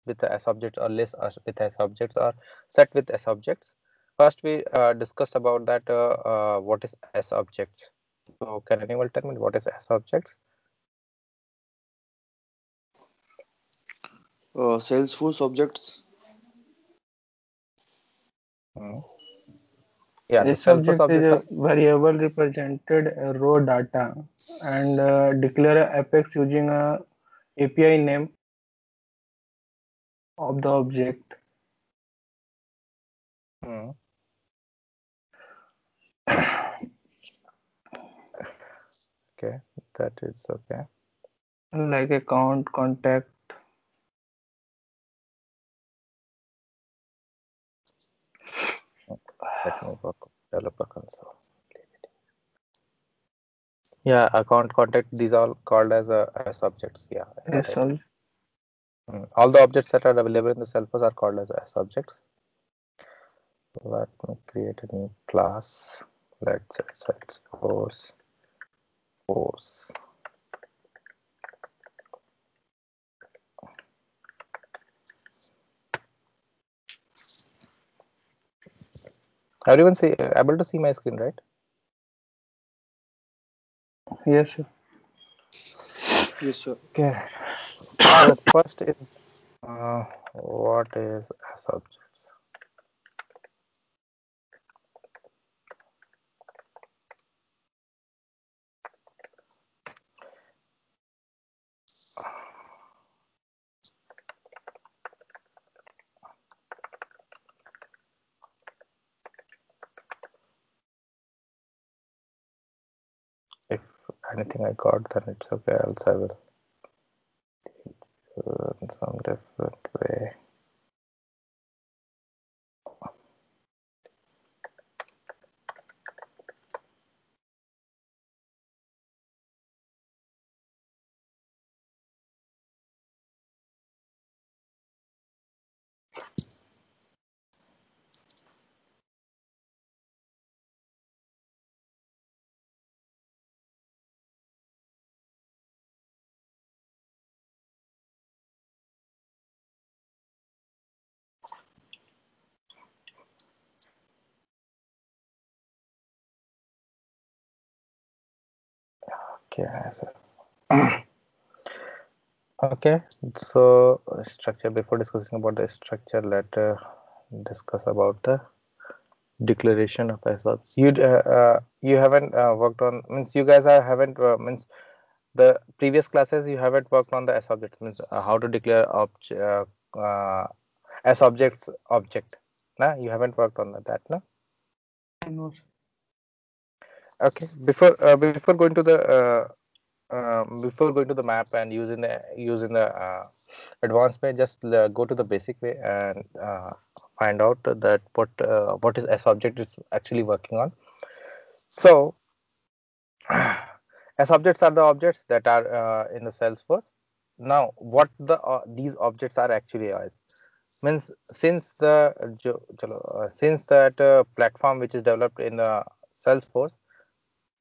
with the S objects or list with S objects or set with S objects. First, we discussed about that what is S objects. So, can anyone tell me what is S objects? Salesforce objects. Yeah, the This Salesforce object is objects a are variable represented raw data and declare a apex using a API name of the object. Okay, that is okay. Like account, contact. Let me work developer console. Yeah, account, contact, these are called as S objects. Yeah, Yes, right. All the objects that are available in the Salesforce are called as S objects. Let me create a new class. Let's say Salesforce force. Everyone able to see my screen, right? Yes, sir. Yes, sir. Okay. So first is what is S objects? If anything I got, then it's okay. Else I will in some different way. Okay, so okay, so structure. Before discussing about the structure, let's discuss about the declaration of SR. You haven't worked on, means you guys haven't means the previous classes you haven't worked on the S object, means how to declare S objects object. Nah, you haven't worked on that, no? No, Okay, before going to the map and using the advanced way, just go to the basic way and find out that what is S object is actually working on. So S objects are the objects that are in the Salesforce. Now, what these objects are actually is, means since that platform which is developed in the Salesforce,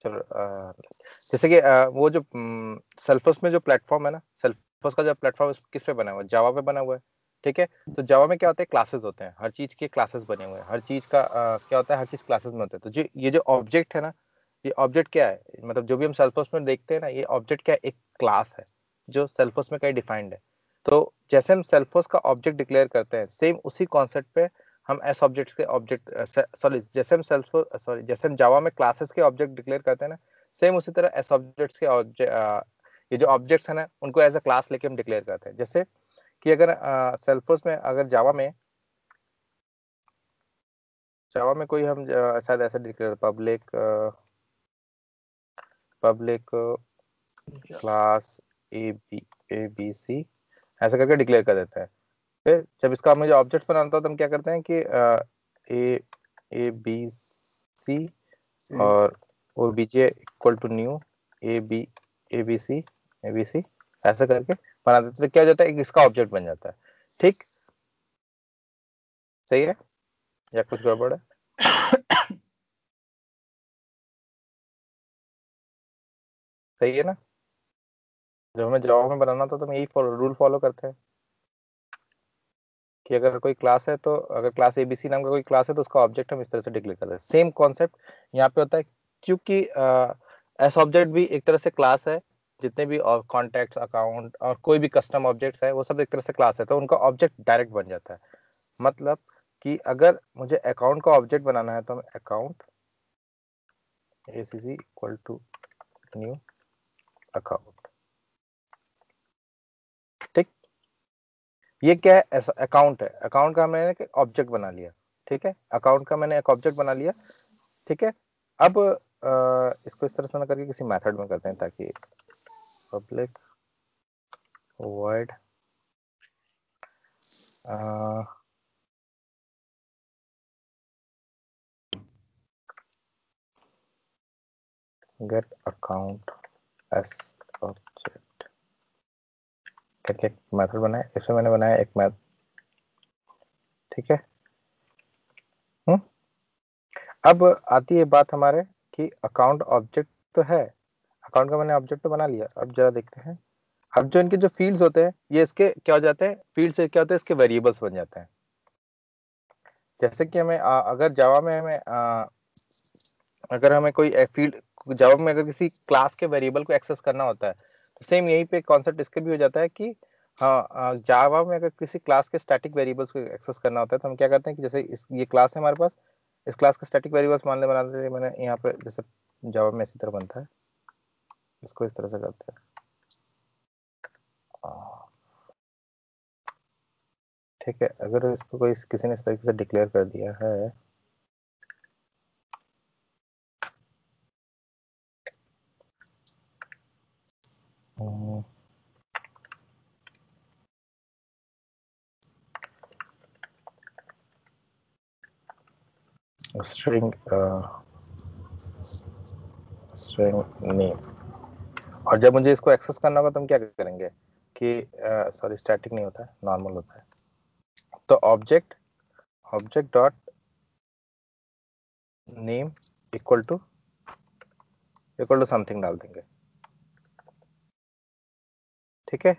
जैसे कि वो जो सेल्फोस में जो platform है ना, सेल्फोस का जो प्लेटफॉर्म किस पे बना हुआ है, जावा पे बना हुआ है, ठीक है। तो जावा में क्या होता है, क्लासेस होते हैं, हर चीज के क्लासेस बने हुए हैं, हर चीज का क्या होता है, हर चीज क्लासेस में होते हैं। तो जो ये जो ऑब्जेक्ट है ना, ये ऑब्जेक्ट क्या है, मतलब जो भी हम सेल्फोस में देखते हैं ना, ये ऑब्जेक्ट क्या है, एक क्लास है जो सेल्फोस में कहीं डिफाइंड है। तो जैसे हम सेल्फोस का ऑब्जेक्ट डिक्लेयर करते हैं, सेम उसी कॉन्सेप्ट पे हम एस ऑब्जेक्ट्स के ऑब्जेक्ट जैसे हम जावा में क्लासेस के ऑब्जेक्ट डिक्लेयर करते हैं ना, सेम उसी तरह एस ऑब्जेक्ट्स के ये जो ऑब्जेक्ट्स है ना, उनको एज अ क्लास लेके हम डिक्लेयर करते हैं। जैसे कि अगर सेल्फोस में, अगर जावा में कोई हम शायद ऐसा declare public class A B C ऐसा करके डिक्लेयर कर देते हैं। फिर जब इसका मुझे ऑब्जेक्ट बनाना होता है तो हम क्या करते हैं कि ए बी सी और OBJ equal to new A B C ऐसा करके बना देते हैं। तो क्या हो जाता है, इसका ऑब्जेक्ट बन जाता है। ठीक, सही है या कुछ गड़बड़ है? सही है ना? जब हमें जावा में बनाना था तो हम यही रूल फॉलो करते हैं। कि अगर कोई क्लास है तो अगर क्लास एबीसी नाम का कोई क्लास है तो उसका ऑब्जेक्ट हम इस तरह से डिक्लेयर करते हैं। सेम कॉन्सेप्ट यहाँ पे होता है, क्योंकि एस ऑब्जेक्ट भी एक तरह से क्लास है, जितने भी कॉन्टैक्ट्स, अकाउंट और कोई भी कस्टम ऑब्जेक्ट्स है वो सब एक तरह से क्लास है, तो उनका ऑब्जेक्ट डायरेक्ट बन जाता है। मतलब कि अगर मुझे अकाउंट का ऑब्जेक्ट बनाना है तो मैं account ACC equal to new account, ठीक। ये क्या है? ऐसा अकाउंट है, अकाउंट का मैंने एक ऑब्जेक्ट बना लिया, ठीक है, अकाउंट का मैंने एक ऑब्जेक्ट बना लिया, ठीक है। अब इसको इस तरह से ना करके किसी मेथड में करते हैं, ताकि public void get account as object करके एक मेथड बनाया, इसमें मैंने बनाया एक मैथ, ठीक है। अब आती है बात हमारे कि अकाउंट ऑब्जेक्ट तो है, अकाउंट का मैंने ऑब्जेक्ट तो बना लिया। अब जरा देखते हैं, अब जो इनके जो फील्ड्स होते हैं ये इसके क्या हो जाते हैं, फील्ड से क्या होते हैं, इसके वेरिएबल्स बन जाते हैं। जैसे कि हमें अगर जावा में हमें अगर हमें कोई फील्ड, जावा में अगर किसी क्लास के वेरिएबल को एक्सेस करना होता है, तो सेम यहीं पे कॉन्सेप्ट इसके भी हो जाता है कि हाँ, जावा में अगर किसी क्लास के स्टैटिक वेरिएबल्स को एक्सेस करना होता है तो हम क्या करते हैं कि जैसे ये क्लास है हमारे पास, इस क्लास का स्टैटिक वेरिएबल्स मान ले बनाते थे मैंने यहाँ पे, जैसे जावा में इसी तरह बनता है, इसको इस तरह से करते हैं, ठीक है। अगर इसको कोई किसी ने इस तरीके से डिक्लेयर कर दिया है, स्ट्रिंग नेम, और जब मुझे इसको एक्सेस करना होगा तो हम क्या करेंगे कि सॉरी स्टैटिक नहीं होता है, नॉर्मल होता है, तो object dot name equal to something डाल देंगे, ठीक है।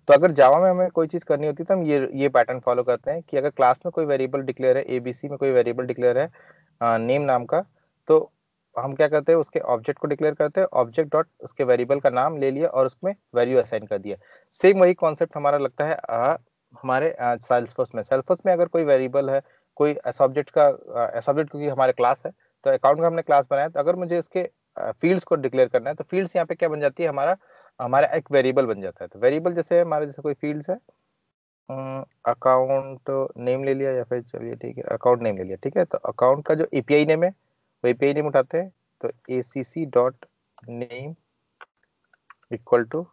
तो अगर जावा में हमें कोई चीज करनी होती है तो हम ये पैटर्न फॉलो करते हैं कि अगर क्लास में कोई वेरिएबल डिक्लेयर है, एबीसी में कोई वेरिएबल डिक्लेयर है नेम नाम का, तो हम क्या करते हैं, उसके ऑब्जेक्ट को डिक्लेयर करते हैं, ऑब्जेक्ट डॉट उसके वेरिएबल का नाम ले लिया और उसमें वैल्यू असाइन कर दिया। सेम वही कॉन्सेप्ट हमारा लगता है हमारे सेल्सफोर्स में। सेल्सफोर्स में अगर कोई वेरिएबल है, कोई एस ऑब्जेक्ट क्योंकि हमारे क्लास है, तो अकाउंट का हमने क्लास बनाया, तो अगर मुझे इसके फील्ड्स को डिक्लेयर करना है तो फील्ड्स यहाँ पे क्या बन जाती है, हमारा एक वेरिएबल बन जाता है। तो वेरिएबल जैसे हमारे जैसे कोई फील्ड्स है, अकाउंट नेम ले लिया, या फिर चलिए ठीक है अकाउंट नेम ले लिया, ठीक है। तो अकाउंट का जो एपीआई नेम है वो एपीआई नेम उठाते हैं, तो acc dot name equal to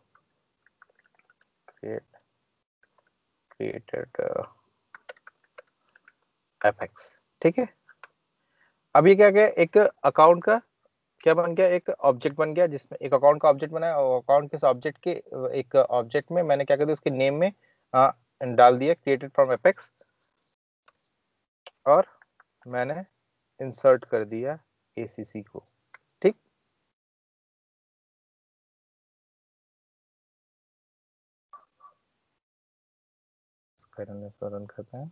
created fx, ठीक है। अब ये क्या गया, एक अकाउंट का क्या बन गया, एक ऑब्जेक्ट बन गया, जिसमें एक अकाउंट का ऑब्जेक्ट बनाया, और अकाउंट के ऑब्जेक्ट के एक ऑब्जेक्ट में मैंने क्या कर दिया, उसके नेम में डाल दिया क्रिएटेड फ्रॉम एपेक्स, और मैंने इंसर्ट कर दिया ACC को, ठीक। रन करते हैं,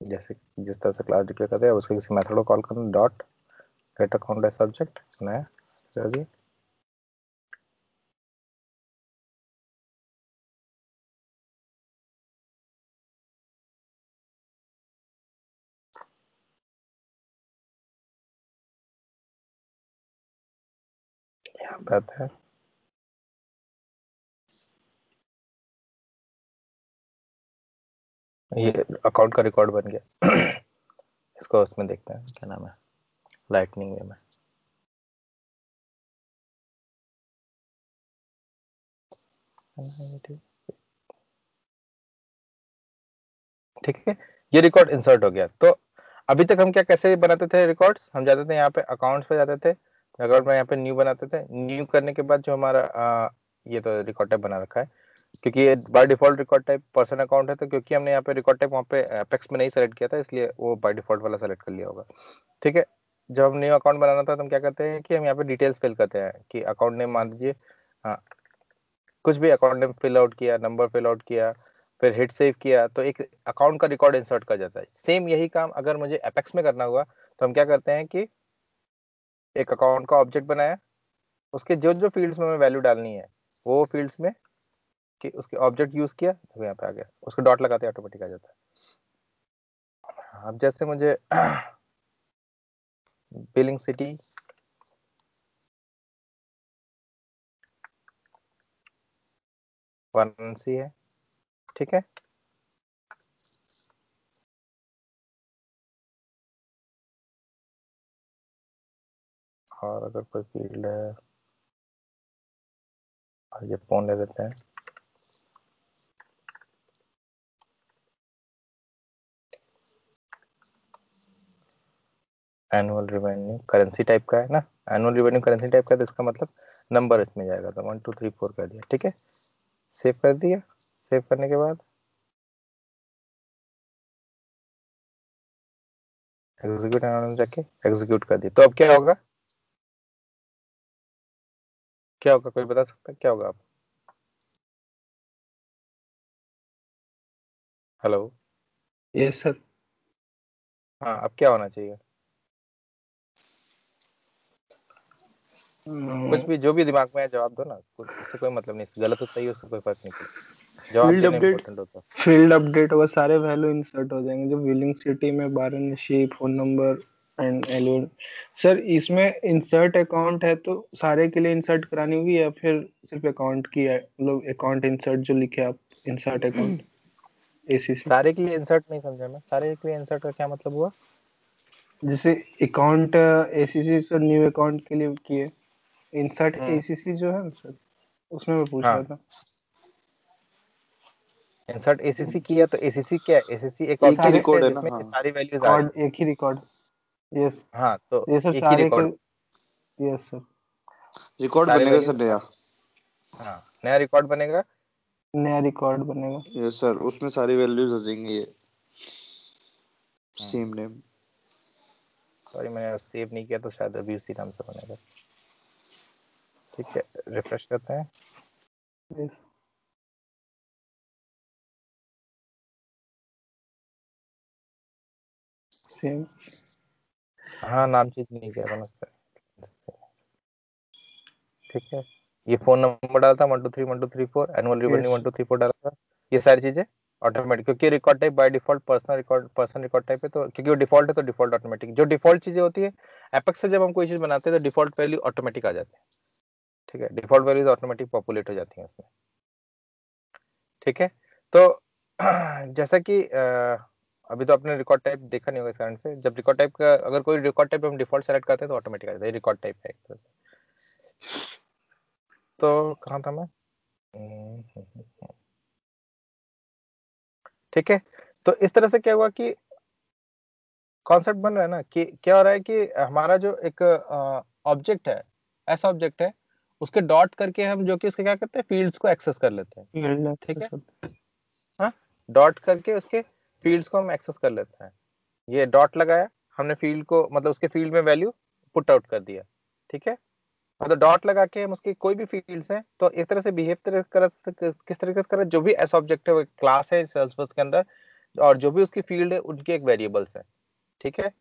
जैसे जिस तरह से क्लास डिक्लेयर करते हैं उसके किसी मेथड को कॉल करना, dot get account as subject, नया कर दिया, यहाँ पे आता है ये अकाउंट का रिकॉर्ड बन गया। इसको उसमें देखते हैं क्या नाम है, लाइटनिंग वे में, ठीक है। ये रिकॉर्ड इंसर्ट हो गया। तो अभी तक हम क्या कैसे बनाते थे रिकॉर्ड्स, हम जाते थे यहाँ पे अकाउंट्स पे जाते थे, अकाउंट में यहाँ पे न्यू बनाते थे, न्यू करने के बाद जो हमारा ये तो रिकॉर्ड टाइप बना रखा है, क्योंकि ये by default record type person account है, तो क्योंकि हमने यहाँ पे रिकॉर्ड टाइप वहाँ पे एपेक्स में नहीं सेलेक्ट किया था, इसलिए वो बाय डिफॉल्ट वाला सेलेक्ट कर लिया होगा। ठीक है, जब हम न्यू अकाउंट बनाना था तो हम क्या करते हैं कि हम यहाँ पे डिटेल्स फिल करते हैं कि अकाउंट नेम मान लीजिए, हाँ कुछ भी अकाउंट नेम फिल आउट किया, नंबर फिल आउट किया, फिर हिट सेव किया, तो एक अकाउंट का रिकॉर्ड इंसर्ट कर जाता है। सेम यही काम अगर मुझे एपेक्स में करना हुआ तो हम क्या करते हैं कि एक अकाउंट का ऑब्जेक्ट बनाया, उसके जो जो फील्ड्स में हमें वैल्यू डालनी है वो फील्ड्स में कि उसके ऑब्जेक्ट यूज किया, तो यहाँ पे आ गया, उसको डॉट लगाते ऑटोमेटिक आ जाता है। अब जैसे मुझे बिलिंग सिटी वाराणसी है, ठीक है, और अगर कोई फील्ड है, और ये फोन ले लेते हैं, एनुअल रिवेन्यू करेंसी टाइप का है ना, एनुअल रिवेन्यू करेंसी टाइप का, तो इसका मतलब नंबर इसमें जाएगा, तो 1 2 3 4 कर दिया, ठीक है, सेव कर दिया। सेव करने के बाद एग्जीक्यूट जाके एग्जीक्यूट कर दिया, तो अब क्या होगा, क्या होगा, कोई बता सकता है क्या होगा? आप हेलो, यस सर। हाँ अब क्या होना चाहिए? कुछ भी जो भी दिमाग में है जवाब दो ना, उससे कोई मतलब नहीं, गलत हो सही उससे कोई फर्क नहीं पड़ता, जवाब फील्ड देना अपडेट इंपॉर्टेंट होता है। फील्ड अपडेट होगा, सारे वैल्यू इंसर्ट हो जाएंगे जो बिलिंग सिटी में Varanasi, phone number and LO. Sir इसमें इंसर्ट अकाउंट है तो सारे के लिए इंसर्ट करानी होगी या फिर सिर्फ अकाउंट की है, मतलब अकाउंट इंसर्ट जो लिखे आप, इंसर्ट अकाउंट एसीसी। सारे के लिए इंसर्ट नहीं समझा मैं, सारे के लिए इंसर्ट का क्या मतलब हुआ? जैसे account ACC sir new account के लिए किए, इंसर्ट एसीसी जो है ना सर, उसमें मैं पूछ रहा हाँ था। इंसर्ट एसीसी किया, तो एसीसी क्या है? एसीसी एक एक ही सारे ऑब्जेक्ट है रिकॉर्ड है ना, जिसमें हाँ। ये सारी वैल्यूज आ रही रिकॉर्ड एक ही रिकॉर्ड। यस। है। हाँ तो ये सर एक ही सारे के। Record, yes sir. रिकॉर्ड सारे बनेगा वैल्यूज, सर नया। हाँ नया रिकॉर्ड बनेगा। नया रिकॉर्ड बनेगा। यस सर, उसमें सारी वैल्यूज आ जाएंगी, ये सेम नेम। सॉरी मैंने सेव नहीं किया तो शायद अभी उसी नाम से बनेगा। ठीक है, रिफ्रेश करते हैं। यस। सेम। हाँ नाम चेंज नहीं किया था ना उसका। ठीक है, ये फोन नंबर डाला था 1 2 3 1 2 3 4, एनुअल रिवेन्यू यस। 1 2 3 4 डाला था, ये सारी चीजें ऑटोमेटिक, क्योंकि record type by default personal record, person record type है, तो क्योंकि वो डिफॉल्ट है तो डिफॉल्ट ऑटोमेटिक, जो डिफॉल्ट चीजें होती है एपेक्स से जब हम कोई चीज बनाते हैं तो डिफॉल्ट वैल्यू ऑटोमेटिक आ जाती है। ठीक है, डिफॉल्ट वैल्यूज ऑटोमेटिक पॉपुलेट हो जाती है उसमें। ठीक है, तो जैसा कि अभी तो आपने रिकॉर्ड टाइप देखा नहीं होगा इस कारण से, जब रिकॉर्ड टाइप का अगर कोई रिकॉर्ड टाइप हम डिफॉल्ट सेलेक्ट करते हैं तो ऑटोमेटिक आ जाता है, रिकॉर्ड टाइप है एक तरह से। तो कहाँ था मैं? ठीक है, तो इस तरह से क्या हुआ कि कॉन्सेप्ट बन रहा है ना, कि क्या हो रहा है कि हमारा जो एक ऑब्जेक्ट है, ऐसा ऑब्जेक्ट है, उसके डॉट करके हम जो कि उसके क्या करते हैं, फील्ड्स को एक्सेस कर लेते हैं। फील्ड ठीक है, एक्सेस होता हाँ डॉट करके उसके फील्ड्स को हम एक्सेस कर लेते हैं। ये डॉट लगाया हमने, फील्ड को मतलब उसके फील्ड में वैल्यू पुट आउट कर दिया। ठीक है, मतलब डॉट लगा के हम उसकी कोई भी फील्ड्स हैं तो इस तरह से बिहेव कर, किस तरीके से कर, जो भी ऐसा ऑब्जेक्ट है वो क्लास है सेल्सफोर्स के अंदर, और जो भी उसकी फील्ड है उनकी एक वेरिएबल्स है। ठीक है,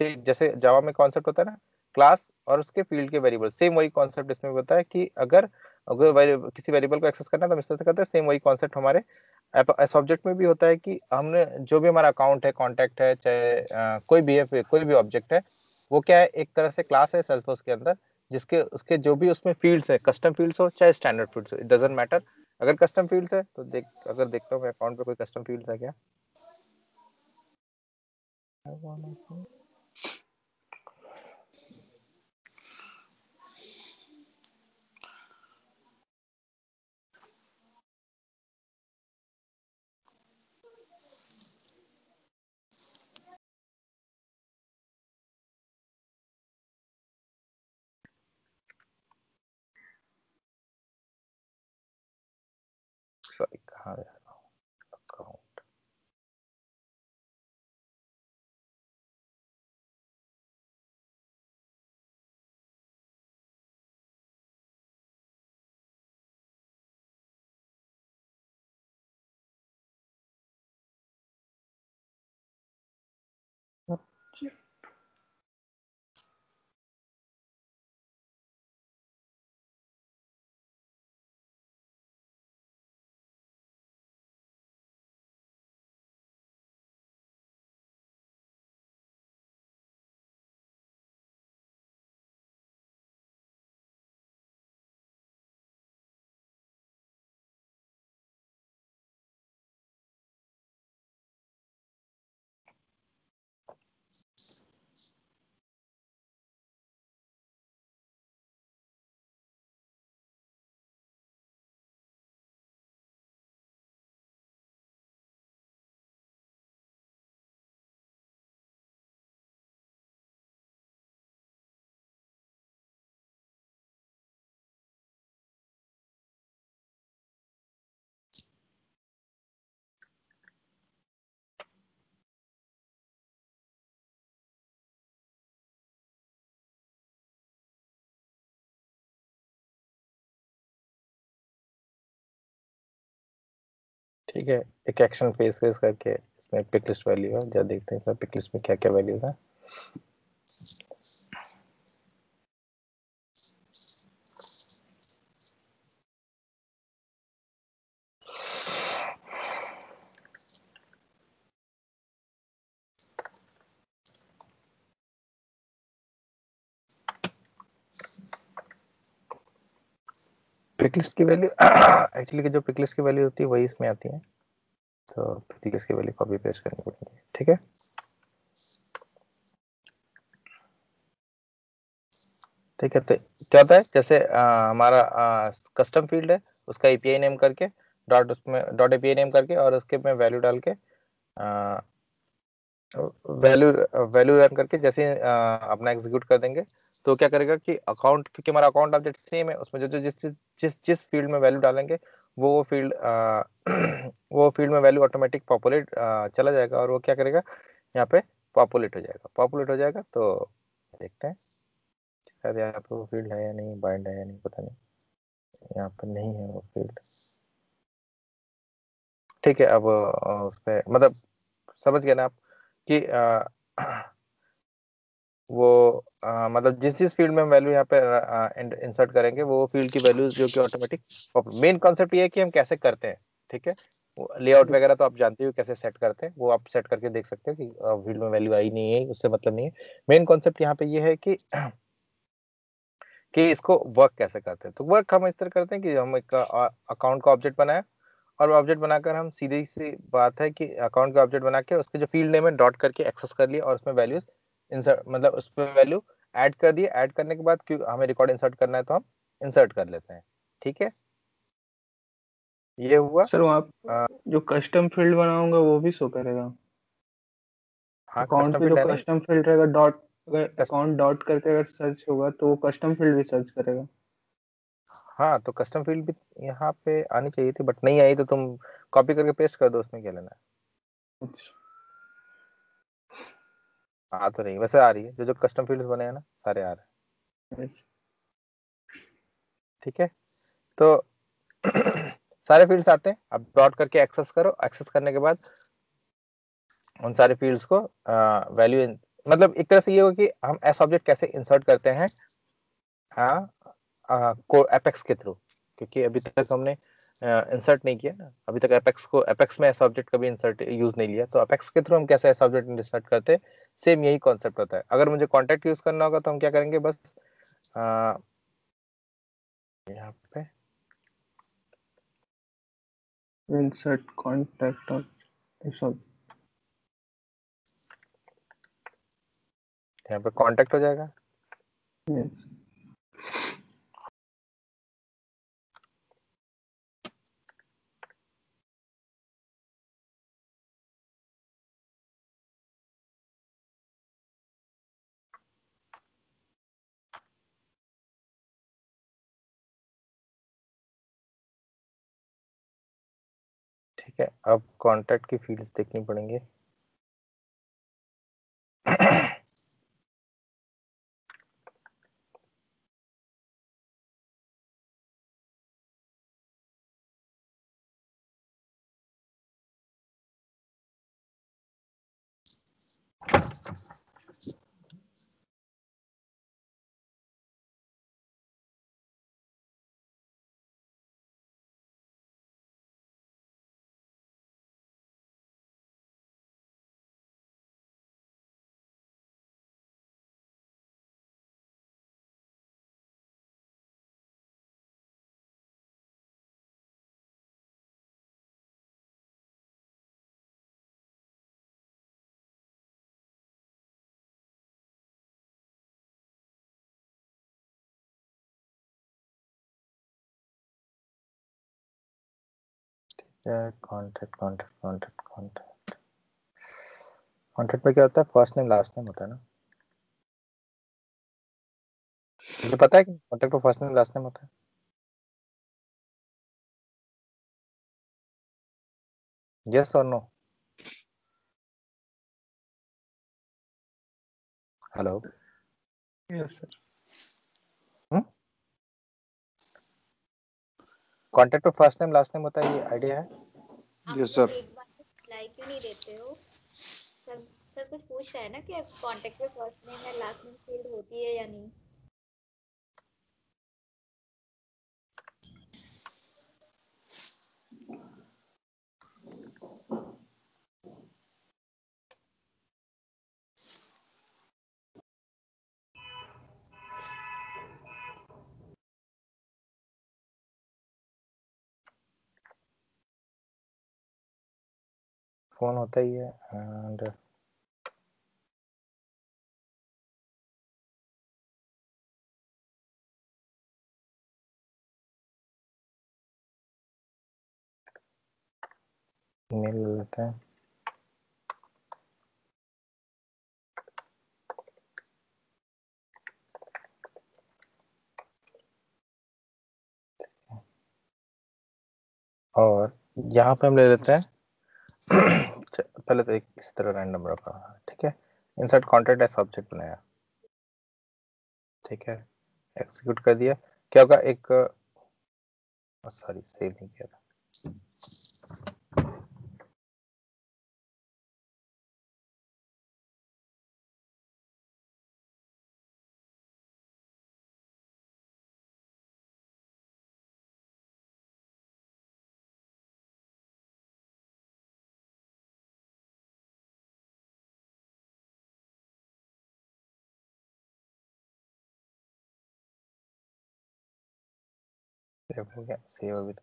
जैसे जावा में कॉन्सेप्ट होता है ना, क्लास और उसके फील्ड के वेरिएबल, सेम वही कॉन्सेप्ट इसमें होता है कि अगर अगर किसी वेरिएबल को एक्सेस करना है तो हम इस तरह से करते हैं, सेम वही कॉन्सेप्ट हमारे एस ऑब्जेक्ट में भी होता है कि हमने जो भी हमारा अकाउंट है, कॉन्टैक्ट है, चाहे कोई भी है, कोई भी ऑब्जेक्ट है, वो क्या है, एक तरह से क्लास है सेल्सफोर्स के अंदर, जिसके उसके जो भी उसमें फील्ड्स है, कस्टम फील्ड्स हो चाहे स्टैंडर्ड फील्ड्स हो, इट डजंट मैटर। अगर कस्टम फील्ड्स है तो अगर देखता हूँ मैं अकाउंट पे कोई कस्टम फील्ड्स है क्या? कहाँ जा रहा हूँ, अकाउंट, ठीक है। एक एक्शन फेस फेस करके इसमें पिक लिस्ट वैल्यू है, जब देखते हैं पिक लिस्ट में क्या क्या वैल्यूज है। पिक लिस्ट की वैल्यू एक्चुअली जो पिक लिस्ट की वैल्यू होती है वही इसमें आती है, तो पिक लिस्ट की वैल्यू कॉपी पेस्ट करनी पड़ेगी। ठीक है, ठीक है। तो क्या होता है, जैसे हमारा कस्टम फील्ड है, उसका एपीआई नेम करके डॉट, उसमें डॉट एपीआई नेम करके और उसके में वैल्यू डाल के वैल्यू वैल्यू रन करके जैसे अपना एग्जीक्यूट कर देंगे, तो क्या करेगा कि अकाउंट, क्योंकि हमारा अकाउंट ऑब्जेक्ट सेम है, उसमें जो जिस जिस जिस फील्ड में वैल्यू डालेंगे वो फील्ड वो फील्ड में वैल्यू ऑटोमेटिक पॉपुलेट चला जाएगा, और वो क्या करेगा, यहाँ पे पॉपुलेट हो जाएगा। पॉपुलेट हो जाएगा तो देखते हैं, शायद यहाँ पे वो फील्ड है या नहीं, बाइंड है या नहीं, पता नहीं, यहाँ पे नहीं है वो फील्ड। ठीक है, अब उस पे मतलब समझ गए ना आप कि वो मतलब जिस जिस फील्ड में हम वैल्यू यहाँ पे इंसर्ट करेंगे वो फील्ड की वैल्यूज जो कि ऑटोमेटिक। मेन कॉन्सेप्ट ये है कि हम कैसे करते हैं। ठीक है, लेआउट वगैरह तो आप जानते हो कैसे सेट करते हैं, वो आप सेट करके देख सकते हो कि फील्ड में वैल्यू आई नहीं है, उससे मतलब नहीं है। मेन कॉन्सेप्ट यहाँ पे ये है कि इसको वर्क कैसे करते हैं। तो वर्क हम इस तरह करते हैं कि हम एक अकाउंट का ऑब्जेक्ट बनाए, और ऑब्जेक्ट बनाकर हम सीधी सी बात है कि अकाउंट का ऑब्जेक्ट बना के उसके जो फील्ड नेम है डॉट करके एक्सेस कर लिया, और उसमें वैल्यूज इंसर्ट, मतलब उसमें वैल्यू ऐड कर दिए। ऐड करने के बाद क्यों हमें रिकॉर्ड इंसर्ट करना है तो हम इंसर्ट कर लेते हैं। ठीक है, ये हुआ। सर वहाँ जो कस्टम फील्ड बनाऊंगा वो भी शो करेगा? हाँ, अकाउंट कस्टम पे जो फील्ड है नहीं, कस्टम फील्ड रहेगा डॉट, अगर अकाउंट डॉट करके अगर सर्च होगा तो वो कस्टम फील्ड भी सर्च करेगा? हाँ, तो कस्टम फील्ड भी यहाँ पे आनी चाहिए थी, बट नहीं आई, तो तुम कॉपी करके पेस्ट कर दो, उसमें क्या लेना है। अच्छा। हाँ, तो नहीं, वैसे आ रही है, जो जो कस्टम फील्ड बने हैं ना सारे आ रहे हैं। अच्छा। ठीक है, तो सारे फील्ड्स आते हैं, अब डॉट करके एक्सेस करो। एक्सेस करने के बाद उन सारे फील्ड्स को वैल्यू, मतलब एक तरह से ये हो कि हम एस ऑब्जेक्ट कैसे इंसर्ट करते हैं, हाँ, को एपेक्स के थ्रू, क्योंकि अभी तक हमने इंसर्ट नहीं किया ना, अभी तक एपेक्स को, एपेक्स में एस ऑब्जेक्ट कभी इंसर्ट यूज नहीं लिया, तो एपेक्स के थ्रू हम कैसे एस ऑब्जेक्ट इंसर्ट करते हैं, सेम यही कॉन्सेप्ट होता है। अगर मुझे कॉन्टेक्ट यूज करना होगा तो हम क्या करेंगे, बस यहाँ पे इंसर्ट कॉन्टैक्ट और ये सब। यहाँ पे कॉन्टेक्ट हो जाएगा। Yes. ठीक है, अब कॉन्टैक्ट की फील्ड्स देखनी पड़ेंगे। Contact contact contact contact contact में क्या होता है, फर्स्ट नेम लास्ट नेम होता है ना, मुझे पता है कि कॉन्टैक्ट में फर्स्ट नेम लास्ट नेम होता है। यस और no? Hello? Yes sir. Contact में फर्स्ट नेम लास्ट नेम होता है, ये आइडिया है? Yes sir. एक बार रिप्लाई क्यों नहीं देते हो सर? सर कुछ पूछ रहा है ना कि कांटेक्ट में फर्स्ट नेम या लास्ट नेम फील्ड होती है या नहीं। फोन होता ही है एंड ईमेल ले लेते हैं। और यहाँ पे हम ले लेते हैं पहले तो एक इस तरह रैंडम रखा, ठीक है, इंसर्ट कॉन्टैक्ट एज ऑब्जेक्ट बनाया, ठीक है, एग्जीक्यूट कर दिया। क्या होगा, एक सॉरी सेव नहीं किया था, सेव हो गया, सेव अभी तो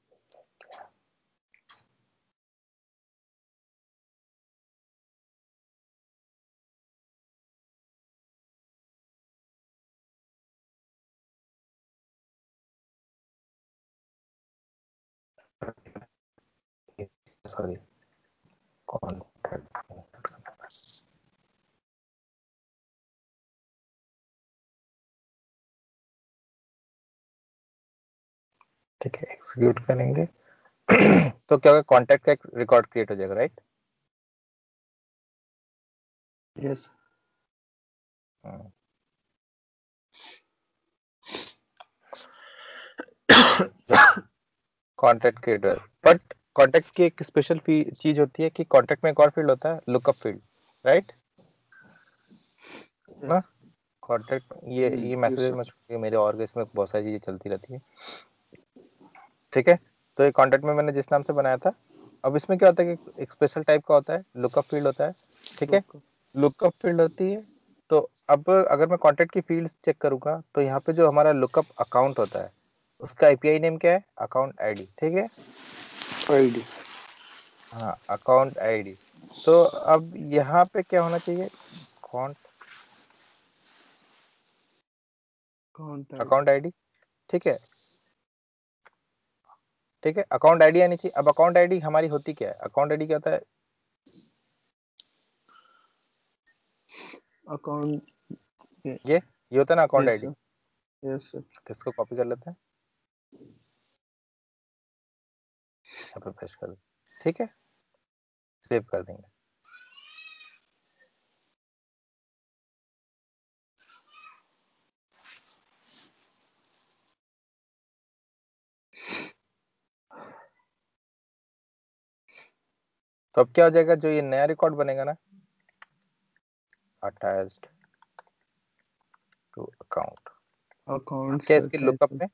सॉरी कॉन्टैक्ट, ठीक है, एग्जीक्यूट करेंगे तो क्या होगा, कॉन्टैक्ट का एक रिकॉर्ड क्रिएट हो जाएगा, right? Yes. Contact creator, but contact की एक स्पेशल चीज होती है कि कॉन्टैक्ट में एक और फील्ड होता है, लुकअप फील्ड, राइट ना? कॉन्टैक्ट ये मैसेजेस में मेरे और इसमें बहुत सारी चीजें चलती रहती है, ठीक है। तो ये कॉन्टैक्ट में मैंने जिस नाम से बनाया था, अब इसमें क्या होता है कि एक स्पेशल टाइप का होता है, लुकअप फील्ड होता है, ठीक है, लुकअप फील्ड होती है। तो अब अगर मैं कॉन्टैक्ट की फील्ड चेक करूंगा तो यहाँ पे जो हमारा लुकअप अकाउंट होता है उसका API नेम क्या है, अकाउंट आईडी, ठीक है, आईडी। हाँ अकाउंट आईडी। तो अब यहाँ पे क्या होना चाहिए, अकाउंट आईडी, ठीक है, ठीक है, अकाउंट आईडी आनी चाहिए। अब अकाउंट आईडी हमारी होती क्या है, अकाउंट आईडी क्या होता है, अकाउंट ये होता है ना account yes ID. Sir. Yes sir. तो इसको कॉपी कर लेते हैं, यहाँ पे पेस्ट कर देते हैं, ठीक है, सेव कर देंगे। तो अब क्या हो जाएगा, जो ये नया रिकॉर्ड बनेगा ना, अटैच्ड टू अकाउंट, अकाउंट क्या से इसके लुकअप attached। में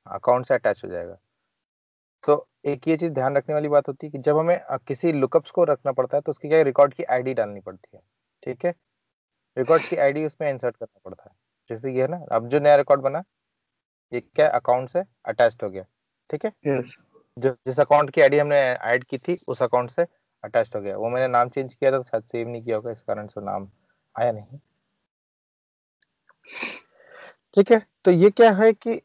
अकाउंट से अटैच हो जाएगा। तो एक ये चीज ध्यान रखने वाली बात होती है कि जब हमें किसी लुकअप्स को रखना पड़ता है तो उसकी क्या रिकॉर्ड की आईडी डालनी पड़ती है, ठीक है, रिकॉर्ड्स की आईडी उसमें इंसर्ट करना पड़ता है। जैसे ये है ना, अब जो नया रिकॉर्ड बना ये क्या अकाउंट से अटैच्ड हो गया, ठीक है, यस जो जिस अकाउंट की आईडी हमने ऐड की थी उस अकाउंट से अटैच्ड हो गया। वो मैंने नाम चेंज किया था तो शायद सेव नहीं किया होगा, इस कारण से नाम आया नहीं, ठीक है। तो ये क्या है कि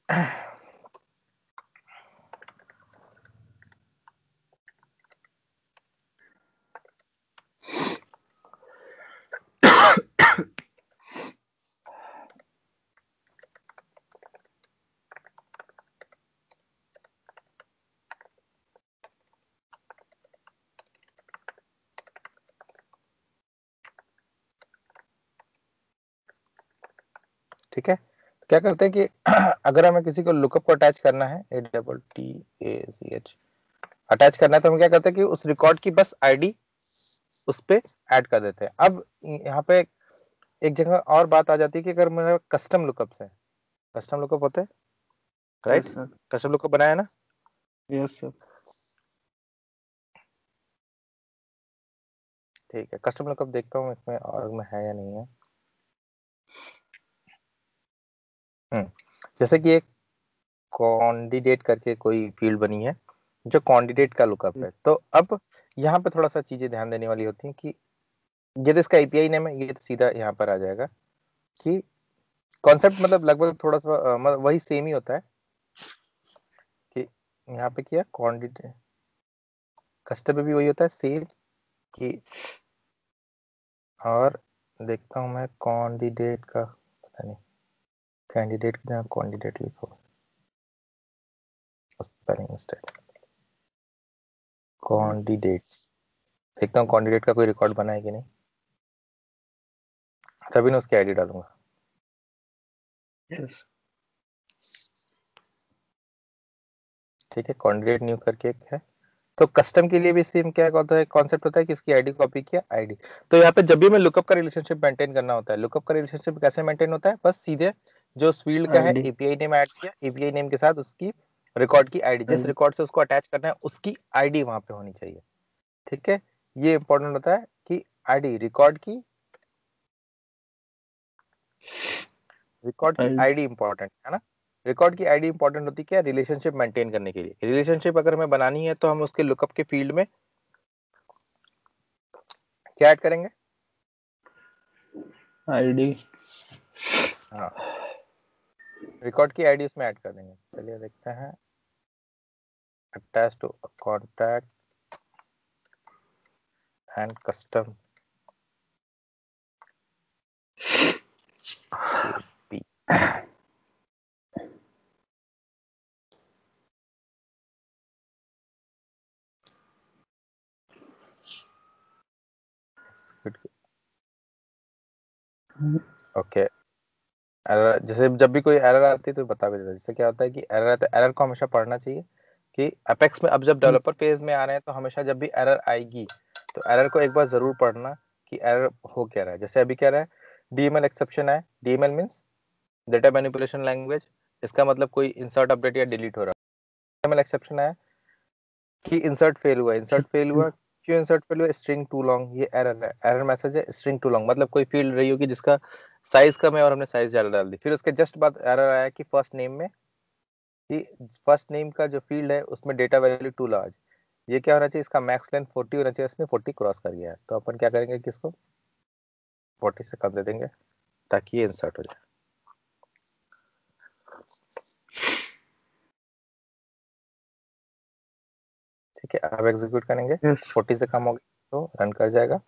ठीक है, तो क्या करते हैं कि अगर हमें किसी को लुकअप को अटैच करना है, ATTACH अटैच करना है, तो हम क्या करते हैं कि उस रिकॉर्ड की बस आईडी उस पे ऐड कर देते हैं। अब यहाँ पे एक जगह और बात आ जाती है कि अगर मेरा कस्टम लुकअप्स है, कस्टम लुकअप होते हैं, right, yes sir custom lookup बनाया है ना, यस सर ठीक है। कस्टम लुकअप देखता हूँ इसमें और में है या नहीं है। जैसे कि एक कैंडिडेट करके कोई फील्ड बनी है जो कैंडिडेट का लुकअप है। तो अब यहाँ पे थोड़ा सा चीजें ध्यान देने वाली होती हैं कि ये तो इसका एपीआई नेम है, ये तो सीधा यहाँ पर आ जाएगा कि कॉन्सेप्ट मतलब लगभग थोड़ा सा मतलब वही सेम ही होता है कि यहाँ पे किया कैंडिडेट, कस्टम में भी वही होता है सेम कि, और देखता हूँ मैं कैंडिडेट का, पता नहीं कैंडिडेट की जगह कैंडिडेट लिखो, स्पेलिंग मिस्टेक, कैंडिडेट्स, देखता हूँ कैंडिडेट का कोई रिकॉर्ड बना है कि नहीं, तभी मैं उसकी आईडी डालूंगा। यस ठीक है, कैंडिडेट न्यू करके एक है। तो कस्टम के लिए भी सेम क्या होता है, कॉन्सेप्ट होता है कि उसकी आईडी कॉपी किया आईडी। तो यहाँ पे जब भी मैं लुकअप का रिलेशनशिप मेंटेन करना होता है, लुकअप का रिलेशनशिप कैसे मेंटेन होता है, बस सीधे जो उस फील्ड का है आईडी एपीआई नेम ऐड किया, एपीआई नेम के साथ उसकी रिकॉर्ड की आईडी, जिस आईडी रिकॉर्ड से उसको अटैच करना है उसकी आईडी वहां पे होनी चाहिए, ठीक है। ये इंपॉर्टेंट होता है कि आईडी रिकॉर्ड की आईडी आईडी इंपॉर्टेंट है ना, रिकॉर्ड की आईडी इंपॉर्टेंट होती है क्या, रिलेशनशिप मेंटेन करने के लिए। रिलेशनशिप अगर हमें बनानी है तो हम उसके लुकअप के फील्ड में क्या ऐड करेंगे, आईडी हाँ रिकॉर्ड की आईडी उसमें ऐड कर देंगे। चलिए देखते हैं, attach to contact and custom KP, okay. Error, जैसे जब भी कोई एरर आती है तो बता भी देता है। जैसे क्या होता है कि एरर आता है, एरर को हमेशा पढ़ना चाहिए कि अपेक्स में अब जब डेवलपर पेज में आ रहे हैं तो हमेशा जब भी एरर आएगी तो एरर को एक बार जरूर पढ़ना कि एरर हो क्या रहा है। जैसे अभी क्या रहा है, डीएमएल एक्सेप्शन है, DML means data manipulation language, इसका मतलब कोई इंसर्ट अपडेट या डिलीट हो रहा है। डीएमएल एक्सेप्शन है कि इंसर्ट फेल हुआ, इंसर्ट फेल हुआ, क्यों इंसर्ट फेल हुआ, स्ट्रिंग टू लॉन्ग, ये एरर है, एरर मैसेज है स्ट्रिंग टू लॉन्ग, मतलब कोई फील्ड रही होगी जिसका साइज कम है और हमने साइज ज्यादा डाल दी। फिर उसके जस्ट बाद एरर आया कि फर्स्ट नेम में, कि फर्स्ट नेम का जो फील्ड है उसमें डेटा वैल्यू टू लार्ज, ये क्या होना चाहिए, इसका मैक्स लेंथ 40 होना चाहिए, इसने 40 क्रॉस कर गया है, तो अपन क्या करेंगे कि इसको 40 से कम दे देंगे ताकि ये इंसर्ट हो जाए। ठीक है, अब एग्जीक्यूट करेंगे, यस 40 से कम हो गया तो रन कर जाएगा।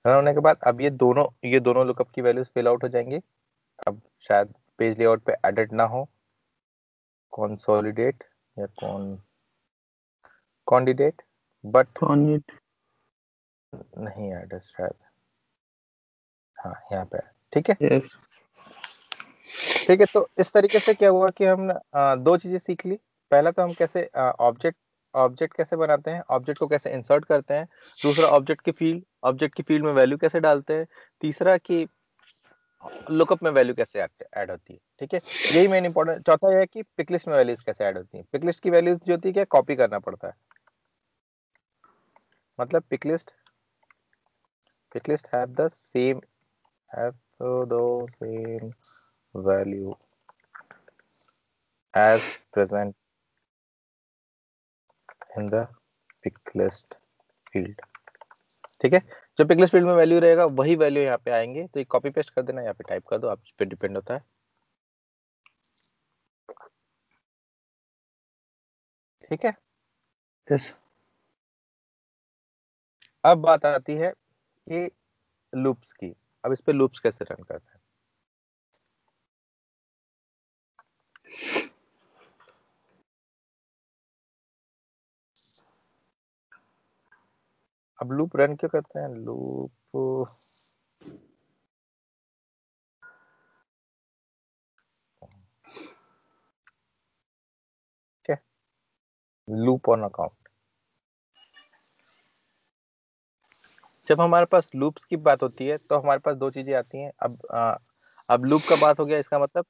रन होने के बाद अब ये दोनों लुकअप की वैल्यूज फिल आउट हो जाएंगी। अब शायद पेज लेआउट पे एडिट ना हो, कंसोलिडेट या कैंडिडेट बट Sonnet. नहीं ऐड शायद, हाँ यहाँ पे है। ठीक है, Yes. ठीक है। तो इस तरीके से क्या हुआ कि हम दो चीजें सीख ली। पहला तो हम कैसे ऑब्जेक्ट ऑब्जेक्ट कैसे बनाते हैं, ऑब्जेक्ट को कैसे इंसर्ट करते हैं। दूसरा ऑब्जेक्ट की फील्ड में वैल्यू कैसे डालते हैं। तीसरा कि लुकअप में वैल्यू कैसे ऐड होती है। ठीक है, यही मेन इंपॉर्टेंट। चौथा यह है कि पिकलिस्ट में वैल्यूज कैसे ऐड होती है। पिकलिस्ट की वैल्यूज जो होती है क्या, कॉपी करना पड़ता है। मतलब picklist have the same have the same value as present in the picklist field. ठीक है, जो पिकलिस्ट फील्ड में वैल्यू रहेगा वही वैल्यू यहाँ पे आएंगे। तो ये कॉपी पेस्ट कर देना, यहाँ पे टाइप कर दो, आप पे डिपेंड होता है। ठीक है, Yes. अब बात आती है कि लूप्स की। अब इस पे लूप्स कैसे रन करते हैं। अब लूप रन क्यों करते हैं, लूप क्या, लूप ऑन अकाउंट। जब हमारे पास लूप्स की बात होती है तो हमारे पास दो चीजें आती हैं। अब लूप का बात हो गया, इसका मतलब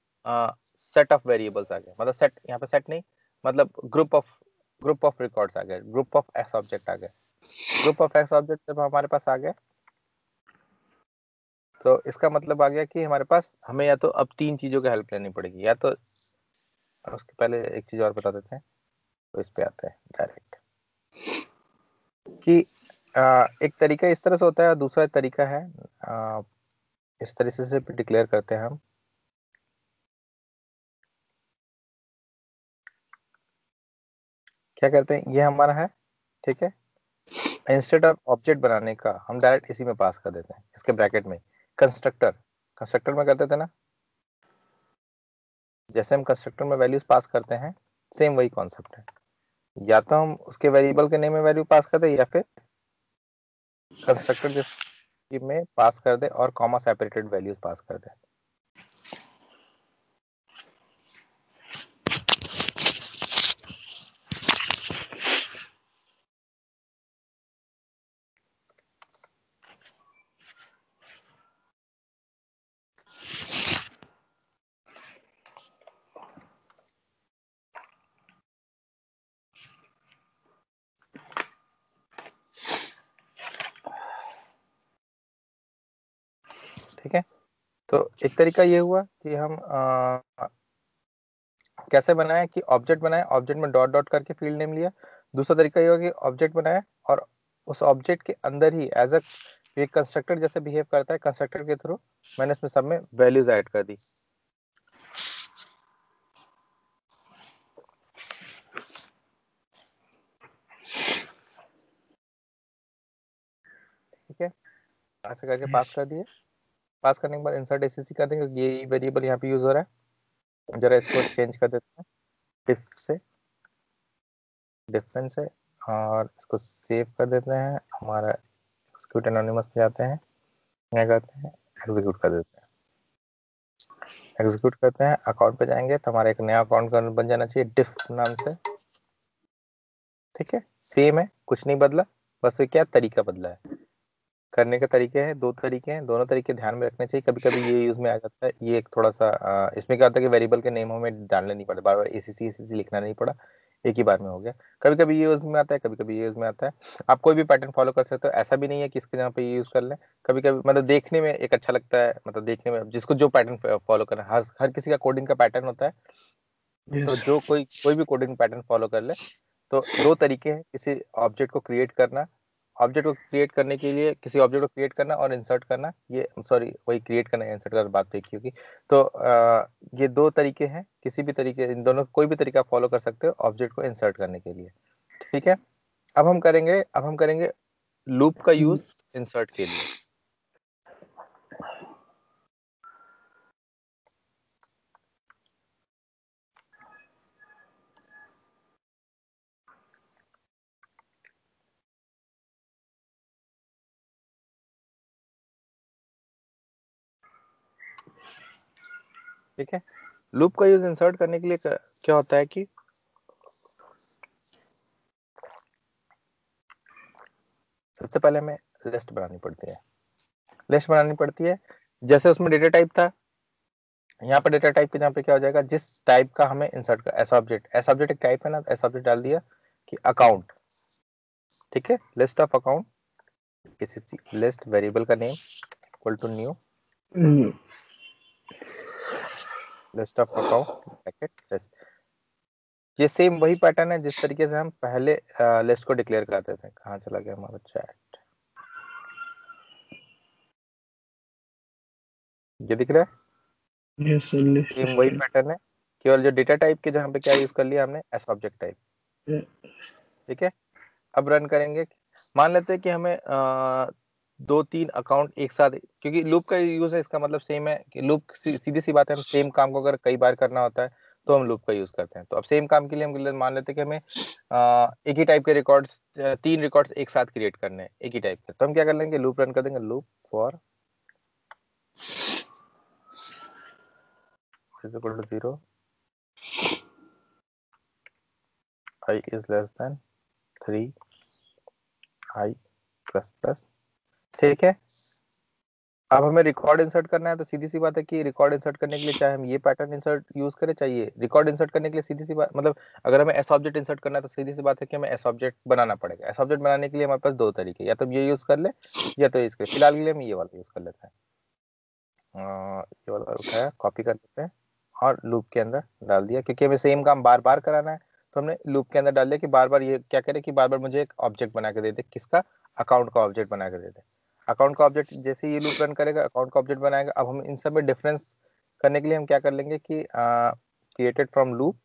सेट ऑफ वेरिएबल्स आ गए। मतलब सेट, यहाँ पे सेट नहीं, मतलब ग्रुप ऑफ रिकॉर्ड्स आ गए, ग्रुप ऑफ एक्स ऑब्जेक्ट आ गए। ग्रुप ऑफ एक्स ऑब्जेक्ट जब हमारे पास आ गए तो इसका मतलब आ गया कि हमारे पास, हमें या तो अब तीन चीजों की हेल्प लेनी पड़ेगी। या तो उसके पहले एक चीज और बता देते हैं, तो इस पे आते हैं डायरेक्ट कि एक तरीका इस तरह से होता है, दूसरा तरीका है इस तरीके से डिक्लेयर करते हैं हम। क्या करते हैं, ये हमारा है। ठीक है, इंस्टेड ऑफ ऑब्जेक्ट बनाने का हम डायरेक्ट इसी में पास कर देते हैं, इसके ब्रैकेट में कंस्ट्रक्टर। कंस्ट्रक्टर में करते थे ना, जैसे हम कंस्ट्रक्टर में वैल्यूज पास करते हैं, सेम वही कॉन्सेप्ट है। या तो हम उसके वेरिएबल के नेम में वैल्यू पास कर दे, या फिर कंस्ट्रक्टर जिस में पास कर दे और कॉमा सेपरेटेड वैल्यूज पास कर दे। ठीक है, तो एक तरीका ये हुआ कि हम कैसे बनाए कि ऑब्जेक्ट बनाए, ऑब्जेक्ट में डॉट डॉट करके फील्ड नेम लिया। दूसरा तरीका ये हुआ कि ऑब्जेक्ट बनाया और उस ऑब्जेक्ट के अंदर ही एज अ एक कंस्ट्रक्टर जैसे बिहेव करता है, कंस्ट्रक्टर के थ्रू मैंने इसमें सब में वैल्यूज ऐड कर दी। ठीक है, ऐसे करके पास कर दिए। पास करने के बाद इंसर्ट एसीसी कर देंगे, ये वेरिएबल यहाँ पे यूज हो रहा है। जरा इसको चेंज कर देते हैं, डिफ से डिफरेंस है, और इसको सेव कर देते हैं। हमारा एक्सिक्यूट एनोनिमस पे जाते हैं, क्या करते हैं, एग्जीक्यूट कर देते हैं। एग्जीक्यूट करते हैं, अकाउंट पे जाएंगे तो हमारा एक नया अकाउंट बन जाना चाहिए डिफ नाम से। ठीक है, सेम है, कुछ नहीं बदला, बस ये क्या तरीका बदला है। करने के तरीके हैं, दो तरीके हैं, दोनों तरीके ध्यान में रखने चाहिए। कभी कभी ये यूज में आ जाता है, ये एक थोड़ा सा इसमें क्या होता है कि वेरिएबल के नेम हमें डालने नहीं पड़े, बार बार एसीसी एसीसी लिखना नहीं पड़ा, एक ही बार में हो गया। कभी कभी ये यूज में आता है, कभी कभी ये यूज में आता है। आप कोई भी पैटर्न फॉलो कर सकते हो, ऐसा भी नहीं है कि इसके जगह पे ये यूज कर लें। कभी कभी मतलब देखने में एक अच्छा लगता है, मतलब देखने में जिसको जो पैटर्न फॉलो करना है, हर हर किसी का कोडिंग का पैटर्न होता है। तो Yes. जो कोई भी कोडिंग पैटर्न फॉलो कर ले। तो दो तरीके हैं किसी ऑब्जेक्ट को क्रिएट करना। ऑब्जेक्ट को क्रिएट करने के लिए किसी ऑब्जेक्ट को क्रिएट करना और इंसर्ट करना, ये सॉरी वही क्रिएट करना इंसर्ट कर बात तो एक ही होगी। तो ये दो तरीके हैं, किसी भी तरीके, इन दोनों कोई भी तरीका फॉलो कर सकते हो ऑब्जेक्ट को इंसर्ट करने के लिए। ठीक है, अब हम करेंगे लूप का यूज इंसर्ट के लिए। ठीक है। लूप का यूज इंसर्ट करने के लिए क्या होता है कि सबसे पहले हमें लिस्ट बनानी पड़ती है। लिस्ट बनानी पड़ती है, जैसे उसमें डेटा टाइप था, यहाँ पर डेटा टाइप के जहाँ पे क्या हो जाएगा, जिस टाइप का हमें इंसर्ट कर, एस ऑब्जेक्ट एक टाइप है ना, एस ऑब्जेक्ट डाल दिया कि अकाउंट, ठीक है, list of account, list variable का name equal to new list of account bracket. ये सेम वही पैटर्न है जिस तरीके से हम पहले लिस्ट को डिक्लेयर करते थे। कहाँ चला गया हमारा चैट, ये दिख रहा है? यस सर, लिस्ट सेम वही स्ट्रिंग। पैटर्न है, केवल जो डेटा टाइप के जहाँ पे क्या यूज कर लिया हमने, एस ऑब्जेक्ट टाइप, ठीक है। अब रन करेंगे, मान लेते हैं कि हमें 2-3 अकाउंट एक साथ, क्योंकि लूप का यूज है, इसका मतलब सेम है कि लूप सीधी सी बात है, हम सेम काम को अगर कई बार करना होता है तो हम लूप का यूज करते हैं। तो अब सेम काम के लिए हम मान लेते हैं कि हमें एक ही टाइप के रिकॉर्ड्स, 3 रिकॉर्ड्स एक साथ क्रिएट करने हैं एक ही टाइप के, तो हम क्या कर लेंगे, लूप रन कर देंगे, loop for is equal to 0 I is less than 3 I plus plus, ठीक है। अब हमें रिकॉर्ड इंसर्ट करना है, तो सीधी सी बात है कि रिकॉर्ड इंसर्ट करने के लिए चाहे हम ये पैटर्न इंसर्ट यूज करें, चाहिए रिकॉर्ड इंसर्ट करने के लिए सीधी सी बात, मतलब अगर हमें एस ऑब्जेक्ट इंसर्ट करना है तो सीधी सी बात है कि हमें एस ऑब्जेक्ट बनाना पड़ेगा। एस ऑब्जेक्ट बनाने के लिए हमारे पास दो तरीके, या तो ये यूज कर ले या तो इसके, फिलहाल के लिए हम ये वाला यूज कर लेते हैं। ये वाला उठाया, कॉपी कर लेते हैं और लूप के अंदर डाल दिया, क्योंकि हमें सेम काम बार बार कराना है, तो हमने लूप के अंदर डाल दिया कि बार बार ये क्या करे कि बार बार मुझे एक ऑब्जेक्ट बना के दे दे, किसका, अकाउंट का ऑब्जेक्ट बना के दे दे। अकाउंट का ऑब्जेक्ट जैसे ये लूप रन करेगा, अकाउंट का ऑब्जेक्ट बनाएगा। अब हम इन सब में डिफरेंस करने के लिए हम क्या कर लेंगे कि क्रिएटेड फ्रॉम लूप,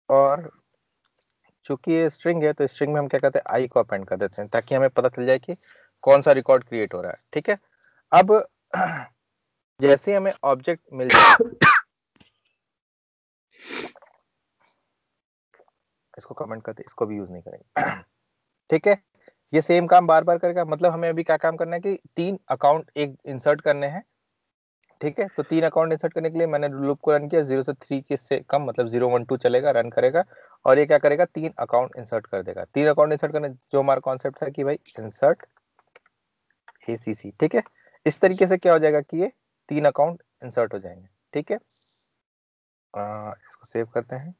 और चूंकि ये स्ट्रिंग है तो स्ट्रिंग में हम क्या करते हैं, आई को अपेंड कर देते हैं, ताकि हमें पता चल जाए कि कौन सा रिकॉर्ड क्रिएट हो रहा है, ठीक है। अब जैसे हमें ऑब्जेक्ट मिल जाए, इसको कमेंट करते, इसको भी यूज नहीं करेंगे, ठीक है। ये सेम काम बार बार करेगा, मतलब हमें अभी क्या काम करना है कि 3 अकाउंट एक इंसर्ट करने हैं, ठीक है। तो 3 अकाउंट इंसर्ट करने के लिए मैंने लूप को रन किया, 0 से 3 के से कम, मतलब 0 1 2 चलेगा, रन करेगा, और ये क्या करेगा, 3 अकाउंट इंसर्ट कर देगा। 3 अकाउंट इंसर्ट करने, जो हमारा कॉन्सेप्ट था कि भाई इंसर्ट ACC, ठीक है। इस तरीके से क्या हो जाएगा कि ये 3 अकाउंट इंसर्ट हो जाएंगे, ठीक है। इसको सेव करते हैं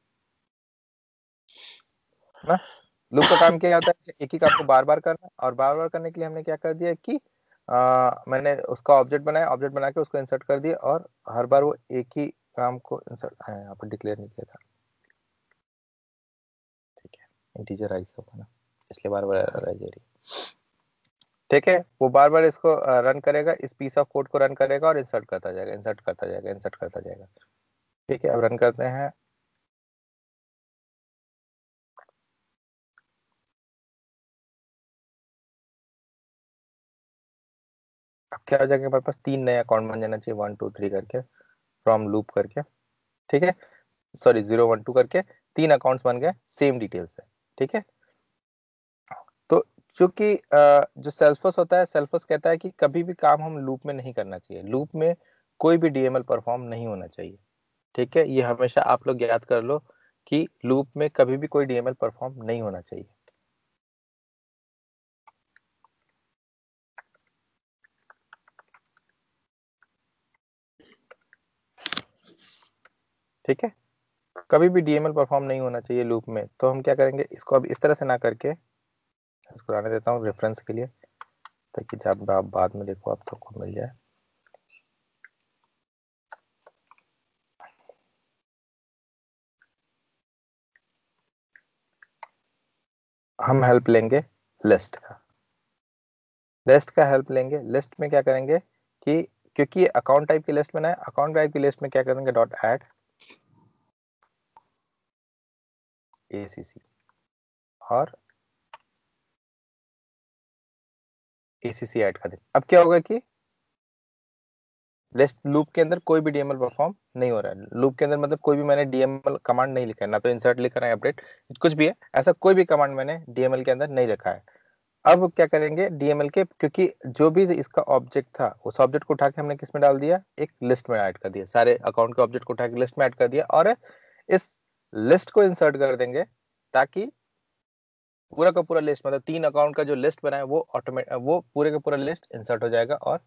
ना। लूप का काम क्या होता है कि एक ही काम को बार बार करना, और बार बार करने के लिए हमने क्या कर दिया कि मैंने उसका ऑब्जेक्ट बनाया, ऑब्जेक्ट बना के उसको इंसर्ट कर दिया, और हर बार वो एक ही काम को इंसर्ट, यहाँ पर डिक्लेयर नहीं किया था, ठीक है, इंटीजर आई सब है ना, इसलिए बार बार एरर आई जा रही, ठीक है। वो बार बार इसको रन करेगा, इस पीस ऑफ कोड को रन करेगा और इंसर्ट करता जाएगा, इंसर्ट करता जाएगा, इंसर्ट करता जाएगा, ठीक है। अब रन करते हैं, अब क्या हो जाएगा, हमारे पास 3 नए अकाउंट बन जाना चाहिए, 1 2 3 करके, फ्रॉम लूप करके, ठीक है, सॉरी 0 1 2 करके 3 अकाउंट्स बन गए सेम डिटेल से, ठीक है। तो चूंकि जो सेल्फोस होता है, सेल्फोस कहता है कि कभी भी काम हम लूप में नहीं करना चाहिए, लूप में कोई भी डीएमएल परफॉर्म नहीं होना चाहिए, ठीक है। ये हमेशा आप लोग याद कर लो कि लूप में कभी भी कोई डीएमएल परफॉर्म नहीं होना चाहिए, ठीक है। कभी भी डीएमएल परफॉर्म नहीं होना चाहिए लूप में। तो हम क्या करेंगे, इसको अब इस तरह से ना करके, इसको आने देता हूँ रेफरेंस के लिए, ताकि जब आप बाद में देखो आप सबको मिल जाए। हम हेल्प लेंगे लिस्ट का, लिस्ट का हेल्प लेंगे। लिस्ट में क्या करेंगे कि क्योंकि अकाउंट टाइप की लिस्ट में है, अकाउंट टाइप की लिस्ट में क्या करेंगे, डॉट ऐड ACC, और ACC ऐड कर देंगे। अब क्या होगा कि लिस्ट लूप के अंदर कोई भी डीएमएल परफॉर्म नहीं हो रहा है, लूप के अंदर मतलब कोई भी मैंने डीएमएल कमांड नहीं लिखा है, ना तो इंसर्ट लिखा है, अपडेट कुछ भी है, ऐसा कोई भी कमांड मैंने डीएमएल के अंदर नहीं रखा है। अब क्या करेंगे डीएमएल के, क्योंकि जो भी इसका ऑब्जेक्ट था उस ऑब्जेक्ट को उठा के हमने किस में डाल दिया, एक लिस्ट में ऐड कर दिया, सारे अकाउंट के ऑब्जेक्ट को उठा के लिस्ट में ऐड कर दिया, और इस लिस्ट को इंसर्ट कर देंगे ताकि पूरा का पूरा लिस्ट, मतलब 3 अकाउंट का जो लिस्ट बना है वो वो पूरे का पूरा लिस्ट इंसर्ट हो जाएगा और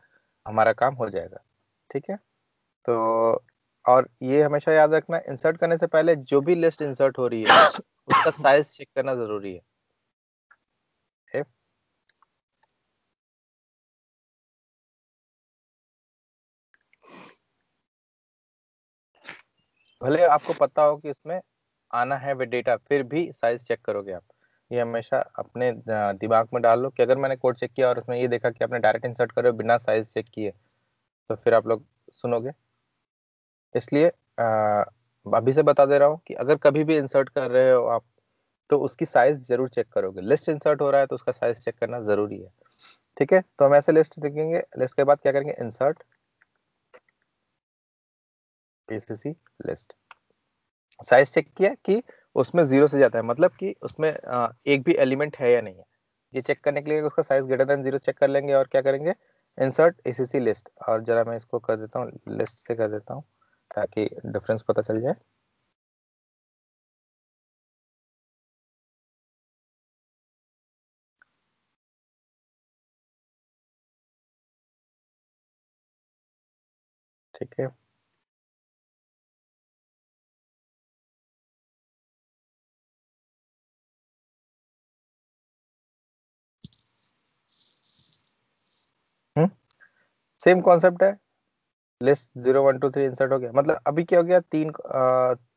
हमारा काम हो जाएगा। ठीक है, तो और ये हमेशा याद रखना, इंसर्ट करने से पहले जो भी लिस्ट इंसर्ट हो रही है उसका साइज चेक करना जरूरी है। भले आपको पता हो कि इसमें आना है वे डेटा, फिर भी साइज चेक करोगे आप। ये हमेशा अपने दिमाग में डाल लो कि अगर मैंने कोड चेक किया और उसमें ये देखा कि आपने डायरेक्ट इंसर्ट करे बिना साइज चेक किए, तो फिर आप लोग सुनोगे। इसलिए अभी से बता दे रहा हूँ कि अगर कभी भी इंसर्ट कर रहे हो आप, तो उसकी साइज जरूर चेक करोगे। लिस्ट इंसर्ट हो रहा है तो उसका साइज चेक करना जरूरी है। ठीक है, तो हम ऐसे लिस्ट देखेंगे, लिस्ट के बाद क्या करेंगे, insert PCC list. Size check किया कि उसमें 0 से ज्यादा है, मतलब कि उसमें एक भी एलिमेंट है या नहीं है। ये चेक करने के लिए उसका साइज ग्रेटर देन 0 चेक कर लेंगे और क्या करेंगे, इंसर्ट एसीसी लिस्ट। और जरा मैं इसको कर देता हूँ, लिस्ट से कर देता हूँ ताकि डिफरेंस पता चल जाए। ठीक है, सेम कॉन्सेप्ट है। लिस्ट 0 1 2 3 इंसर्ट हो गया, मतलब अभी क्या हो गया,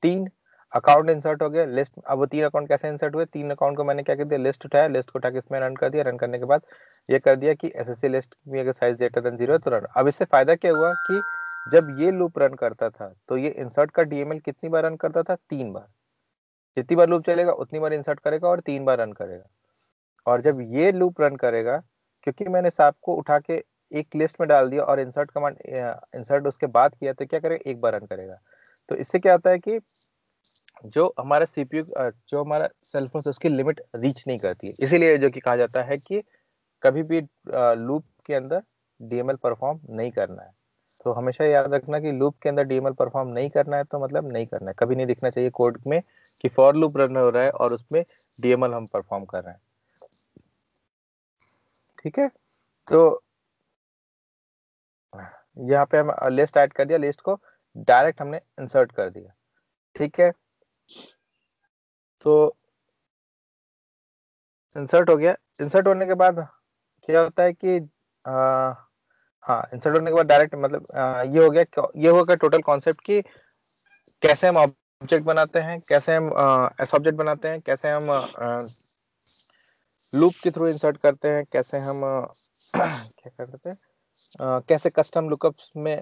तीन अकाउंट इंसर्ट हो गए लिस्ट। अब वो 3 अकाउंट कैसे इंसर्ट हुए, 3 अकाउंट को मैंने क्या कर दिया, लिस्ट उठाया, लिस्ट को उठा के इसमें रन कर दिया। रन करने के बाद ये कर दिया कि एसएससी लिस्ट में अगर साइज ग्रेटर देन 0 है तो रन। अब इससे फायदा क्या हुआ कि जब ये लूप रन करता था तो ये इंसर्ट का डीएमएल कितनी बार रन करता था, 3 बार। जितनी बार लूप चलेगा उतनी बार इंसर्ट करेगा और 3 बार रन करेगा। और जब ये लूप रन करेगा, क्योंकि मैंने सांप को उठा के एक लिस्ट में डाल दिया और इंसर्ट कमांड इंसर्ट उसके बाद किया, तो क्या करेगा, एक बार रन करेगा। तो इससे क्या होता है कि जो हमारा सीपीयू, जो हमारा सेल फोन उसकी लिमिट रीच नहीं करती है। इसीलिए जो कि कहा जाता है कि कभी भी लूप के अंदर डीएमएल परफॉर्म नहीं करना है। तो हमेशा याद रखना कि लूप के अंदर डीएमएल परफॉर्म नहीं करना है, तो मतलब नहीं करना है, कभी नहीं दिखना चाहिए कोड में कि फॉर लूप रन हो रहा है और उसमें डीएमएल हम परफॉर्म कर रहे हैं। ठीक है, तो यहाँ पे हम लिस्ट ऐड कर दिया, लिस्ट को डायरेक्ट हमने इंसर्ट कर दिया। ठीक है, तो इंसर्ट हो गया। इंसर्ट होने के बाद क्या होता है कि हाँ, इंसर्ट होने के बाद डायरेक्ट मतलब ये हो गया, ये होगा टोटल कॉन्सेप्ट कि कैसे हम ऑब्जेक्ट बनाते हैं, कैसे हम एस ऑब्जेक्ट बनाते हैं, कैसे हम लूप के थ्रू इंसर्ट करते हैं, कैसे हम क्या करते हैं, कैसे कस्टम लुकअप्स में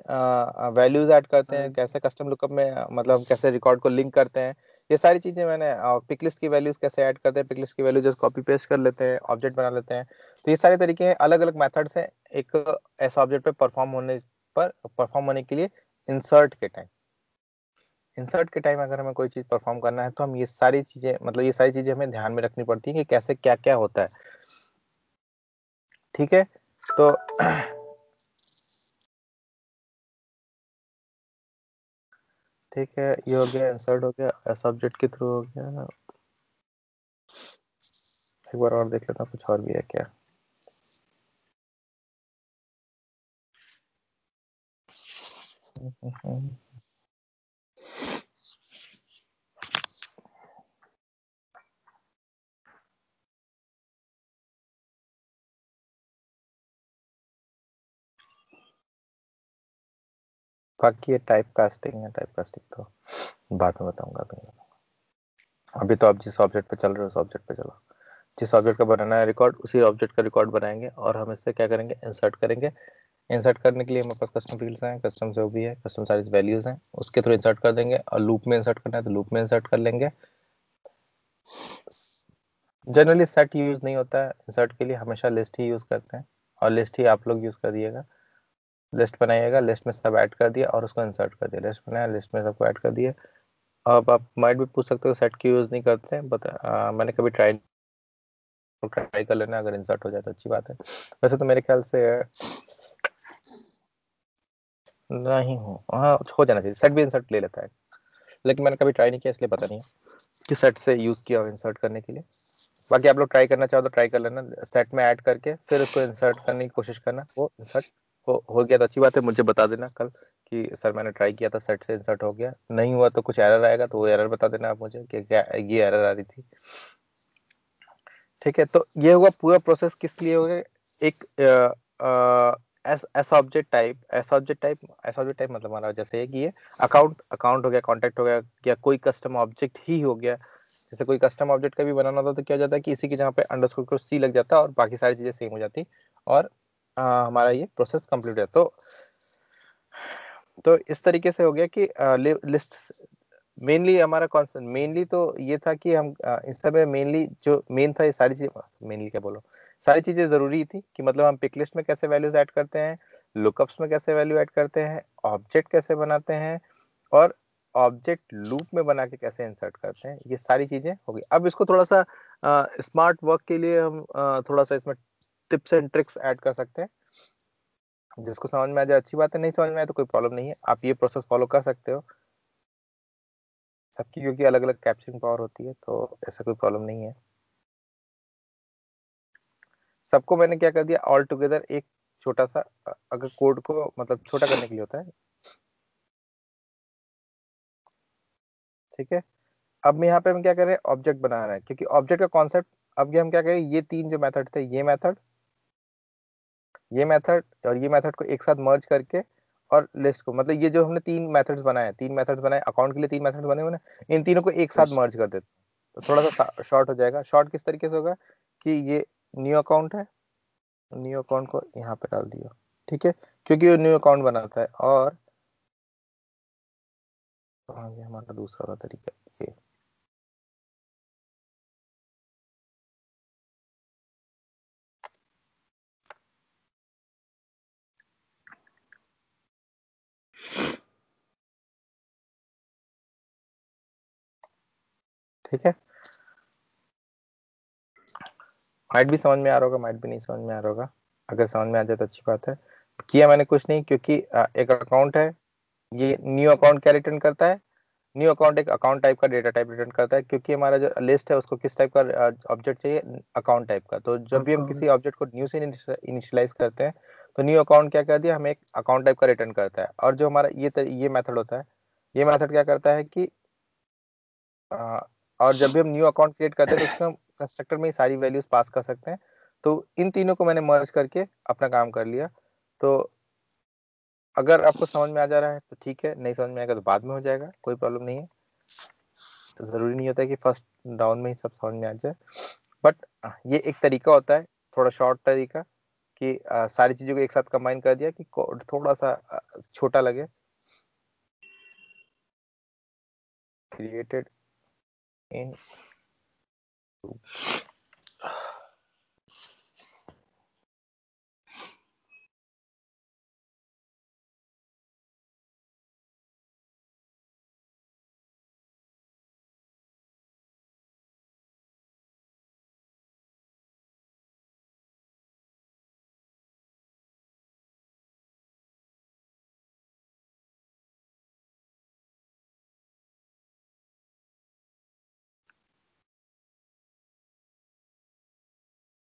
वैल्यूज ऐड करते हैं, कैसे कस्टम लुकअप में मतलब कैसे रिकॉर्ड को लिंक करते हैं। ये सारी चीजें मैंने पिक लिस्ट की वैल्यूज कैसे ऐड करते हैं, पिक लिस्ट की वैल्यू जस्ट कॉपी पेस्ट कर लेते हैं, ऑब्जेक्ट बना लेते हैं। तो ये सारे तरीके हैं, अलग अलग मेथड्स हैं एक ऐसा ऑब्जेक्ट पे परफॉर्म होने के लिए। इंसर्ट के टाइम अगर हमें कोई चीज परफॉर्म करना है तो हम ये सारी चीजें, मतलब ये सारी चीजें हमें ध्यान में रखनी पड़ती है कि कैसे क्या क्या होता है। ठीक है, तो ठीक है, ये हो गया, इंसर्ट हो गया, एस ऑब्जेक्ट के थ्रू हो गया। एक बार और देख लेता हूँ कुछ और भी है क्या। बाकी ये टाइप कास्टिंग है, टाइप कास्टिंग तो बाद में बताऊंगा। अभी तो आप जिस ऑब्जेक्ट पे चल रहे हो उस ऑब्जेक्ट पे चलो। जिस ऑब्जेक्ट का बनाना है रिकॉर्ड, उसी ऑब्जेक्ट का रिकॉर्ड बनाएंगे और हम इससे क्या करेंगे, इंसर्ट करेंगे। इंसर्ट करने के लिए हमारे पास कस्टम फील्ड्स हैं, कस्टम जो भी है, कस्टम सारी वैल्यूज हैं, उसके थ्रू इंसर्ट कर देंगे। और लूप में इंसर्ट करना है तो लूप में इंसर्ट कर लेंगे। जनरली सेट यूज नहीं होता है इंसर्ट के लिए, हमेशा लिस्ट ही यूज करते हैं और लिस्ट ही आप लोग यूज करिएगा। लिस्ट बनाइएगा, लिस्ट में सब ऐड कर दिया और उसको इंसर्ट कर दिया, लिस्ट बनाया, लिस्ट में सबको ऐड कर दिया। अब आप माइट भी पूछ सकते हो सेट क्यों यूज नहीं करते हैं, मैंने कभी ट्राई लोग ट्राई कर लेना, अगर इंसर्ट हो जाए तो अच्छी बात है। वैसे तो मेरे ख्याल से नहीं हाँ हो जाना चाहिए, सेट भी इंसर्ट ले लेता है, लेकिन मैंने कभी ट्राई नहीं किया इसलिए पता नहीं कि सेट से यूज किया हो इंसर्ट करने के लिए। बाकी आप लोग ट्राई करना चाहो तो ट्राई कर लेना, सेट में ऐड करके फिर उसको इंसर्ट करने की कोशिश करना, वो इंसर्ट हो गया तो अच्छी बात है, मुझे बता देना कल कि सर मैंने ट्राई किया था सेट से इंसर्ट हो गया, नहीं हुआ तो कुछ एरर आएगा तो वो एरर बता देना आप मुझे कि क्या ये एरर आ रही थी। ठीक है, तो ये हुआ पूरा प्रोसेस किस लिए हो गया, एक एस ऑब्जेक्ट टाइप मतलब हमारा जैसे है कि ये अकाउंट हो गया, कॉन्टेक्ट हो गया, या कोई कस्टम ऑब्जेक्ट ही हो गया। जैसे कोई कस्टम ऑब्जेक्ट का भी बनाना होता तो क्या हो जाता है कि इसी के जहाँ पे अंडरस्कोर सी लग जाता है और बाकी सारी चीजें सेम हो जाती और हमारा ये प्रोसेस कंप्लीट है। तो इस तरीके से हो गया कि लिस्ट मेनली हमारा कॉन्सेप्ट मेनली तो ये था कि हम इस समय मेनली जो मेन था, ये सारी चीजें मेनली क्या बोलो, सारी चीजें जरूरी थी कि मतलब हम पिक लिस्ट में कैसे वैल्यूज ऐड करते हैं, लुकअप्स में कैसे वैल्यू ऐड करते हैं, ऑब्जेक्ट कैसे बनाते हैं और ऑब्जेक्ट लूप में बना के कैसे इंसर्ट करते हैं, ये सारी चीजें हो गई। अब इसको थोड़ा सा स्मार्ट वर्क के लिए हम थोड़ा सा इसमें टिप्स एंड ट्रिक्स ऐड कर सकते हैं, जिसको समझ में आ जाए अच्छी बात है, नहीं समझ में आए तो कोई प्रॉब्लम नहीं है, आप ये प्रोसेस फॉलो कर सकते हो। सबकी क्योंकि अलग अलग कैप्चरिंग पावर होती है तो ऐसा कोई प्रॉब्लम नहीं है। सबको मैंने क्या कर दिया, ऑल टुगेदर एक छोटा सा अगर कोड को मतलब छोटा करने के लिए होता है, ठीक है। अब यहाँ पे हम क्या कर रहे हैं, ऑब्जेक्ट बना रहे हैं, क्योंकि ऑब्जेक्ट का कॉन्सेप्ट अब ये हम क्या करें, ये तीन जो मेथड थे, ये मेथड को एक साथ मर्ज करके और लिस्ट को, मतलब ये जो हमने तीन मेथड्स बनाए अकाउंट के लिए, तीन मेथड बने हुए ना, इन तीनों को एक साथ मर्ज कर देते हैं तो थोड़ा सा शॉर्ट हो जाएगा। शॉर्ट किस तरीके से होगा कि ये न्यू अकाउंट है, न्यू अकाउंट को यहाँ पे डाल दिया, ठीक है, क्योंकि वो न्यू अकाउंट बनाता है। और ये हमारा दूसरा वाला तरीका ये, ठीक है, माइट भी समझ में आ रहा होगा, माइट भी नहीं समझ में आ रहा होगा, अगर समझ में आ जाए तो अच्छी बात है। किया मैंने कुछ नहीं, क्योंकि एक अकाउंट है, ये न्यू अकाउंट क्या रिटर्न करता है, न्यू अकाउंट एक अकाउंट टाइप का डेटा टाइप रिटर्न करता है, क्योंकि हमारा जो लिस्ट है उसको किस टाइप का ऑब्जेक्ट चाहिए, अकाउंट टाइप का। तो जब भी हम किसी ऑब्जेक्ट को न्यू से इनिशियलाइज करते हैं तो न्यू अकाउंट क्या कर दिया, हमें एक अकाउंट टाइप का रिटर्न करता है। और जो हमारा ये मेथड होता है, ये मेथड क्या करता है कि और जब भी हम न्यू अकाउंट क्रिएट करते हैं तो उसमें हम कंस्ट्रक्टर में ही सारी वैल्यूज पास कर सकते हैं। तो इन तीनों को मैंने मर्ज करके अपना काम कर लिया। तो अगर आपको समझ में आ जा रहा है तो ठीक है, नहीं समझ में आएगा तो बाद में हो जाएगा, कोई प्रॉब्लम नहीं है। जरूरी नहीं होता है कि फर्स्ट डाउन में ही सब समझ में आ जाए, बट ये एक तरीका होता है, थोड़ा शॉर्ट तरीका कि सारी चीजों को एक साथ कंबाइन कर दिया कि कोड थोड़ा सा छोटा लगे। क्रिएटेड इन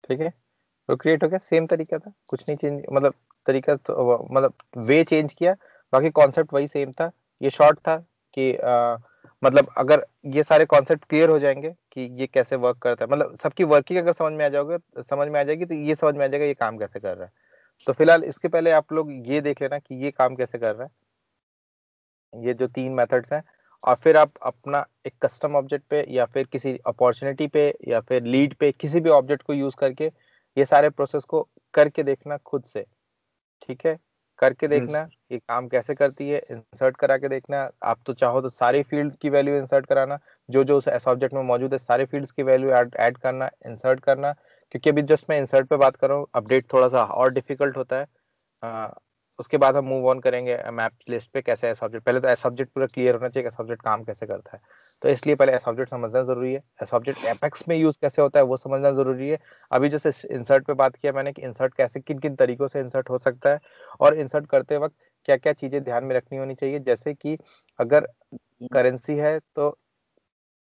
ठीक है, तो क्रिएट हो गया, सेम तरीका था, कुछ नहीं चेंज, मतलब तरीका तो मतलब वे चेंज किया, बाकी कॉन्सेप्ट वही सेम था। ये शॉर्ट था कि मतलब अगर ये सारे कॉन्सेप्ट क्लियर हो जाएंगे कि ये कैसे वर्क करता है, मतलब सबकी वर्किंग अगर समझ में आ जाएगी तो ये समझ में आ जाएगा ये काम कैसे कर रहा है। तो फिलहाल इसके पहले आप लोग ये देख लेना कि ये काम कैसे कर रहा है, ये जो तीन मेथड्स हैं, और फिर आप अपना एक कस्टम ऑब्जेक्ट पे या फिर किसी अपॉर्चुनिटी पे या फिर लीड पे किसी भी ऑब्जेक्ट को यूज करके ये सारे प्रोसेस को करके देखना खुद से, ठीक है, करके देखना ये काम कैसे करती है, इंसर्ट करा के देखना। आप तो चाहो तो सारी फील्ड की वैल्यू इंसर्ट कराना, जो जो उस एस ऑब्जेक्ट में मौजूद है सारे फील्ड्स की वैल्यू ऐड करना, इंसर्ट करना, क्योंकि अभी जस्ट मैं इंसर्ट पे बात कर रहा हूँ, अपडेट थोड़ा सा और डिफिकल्ट होता है। उसके बाद हम मूव ऑन करेंगे मैप लिस्ट पे कैसे एस ऑब्जेक्ट, पहले तो एस ऑब्जेक्ट पूरा क्लियर होना चाहिए, एस ऑब्जेक्ट काम कैसे करता है। तो इसलिए पहले एस ऑब्जेक्ट समझना जरूरी है, एस ऑब्जेक्ट एपेक्स में यूज कैसे होता है वो समझना जरूरी है। अभी जैसे इंसर्ट पे बात किया मैंने कि इंसर्ट कैसे किन किन तरीकों से इंसर्ट हो सकता है, और इंसर्ट करते वक्त क्या क्या चीजें ध्यान में रखनी होनी चाहिए। जैसे कि अगर करेंसी है तो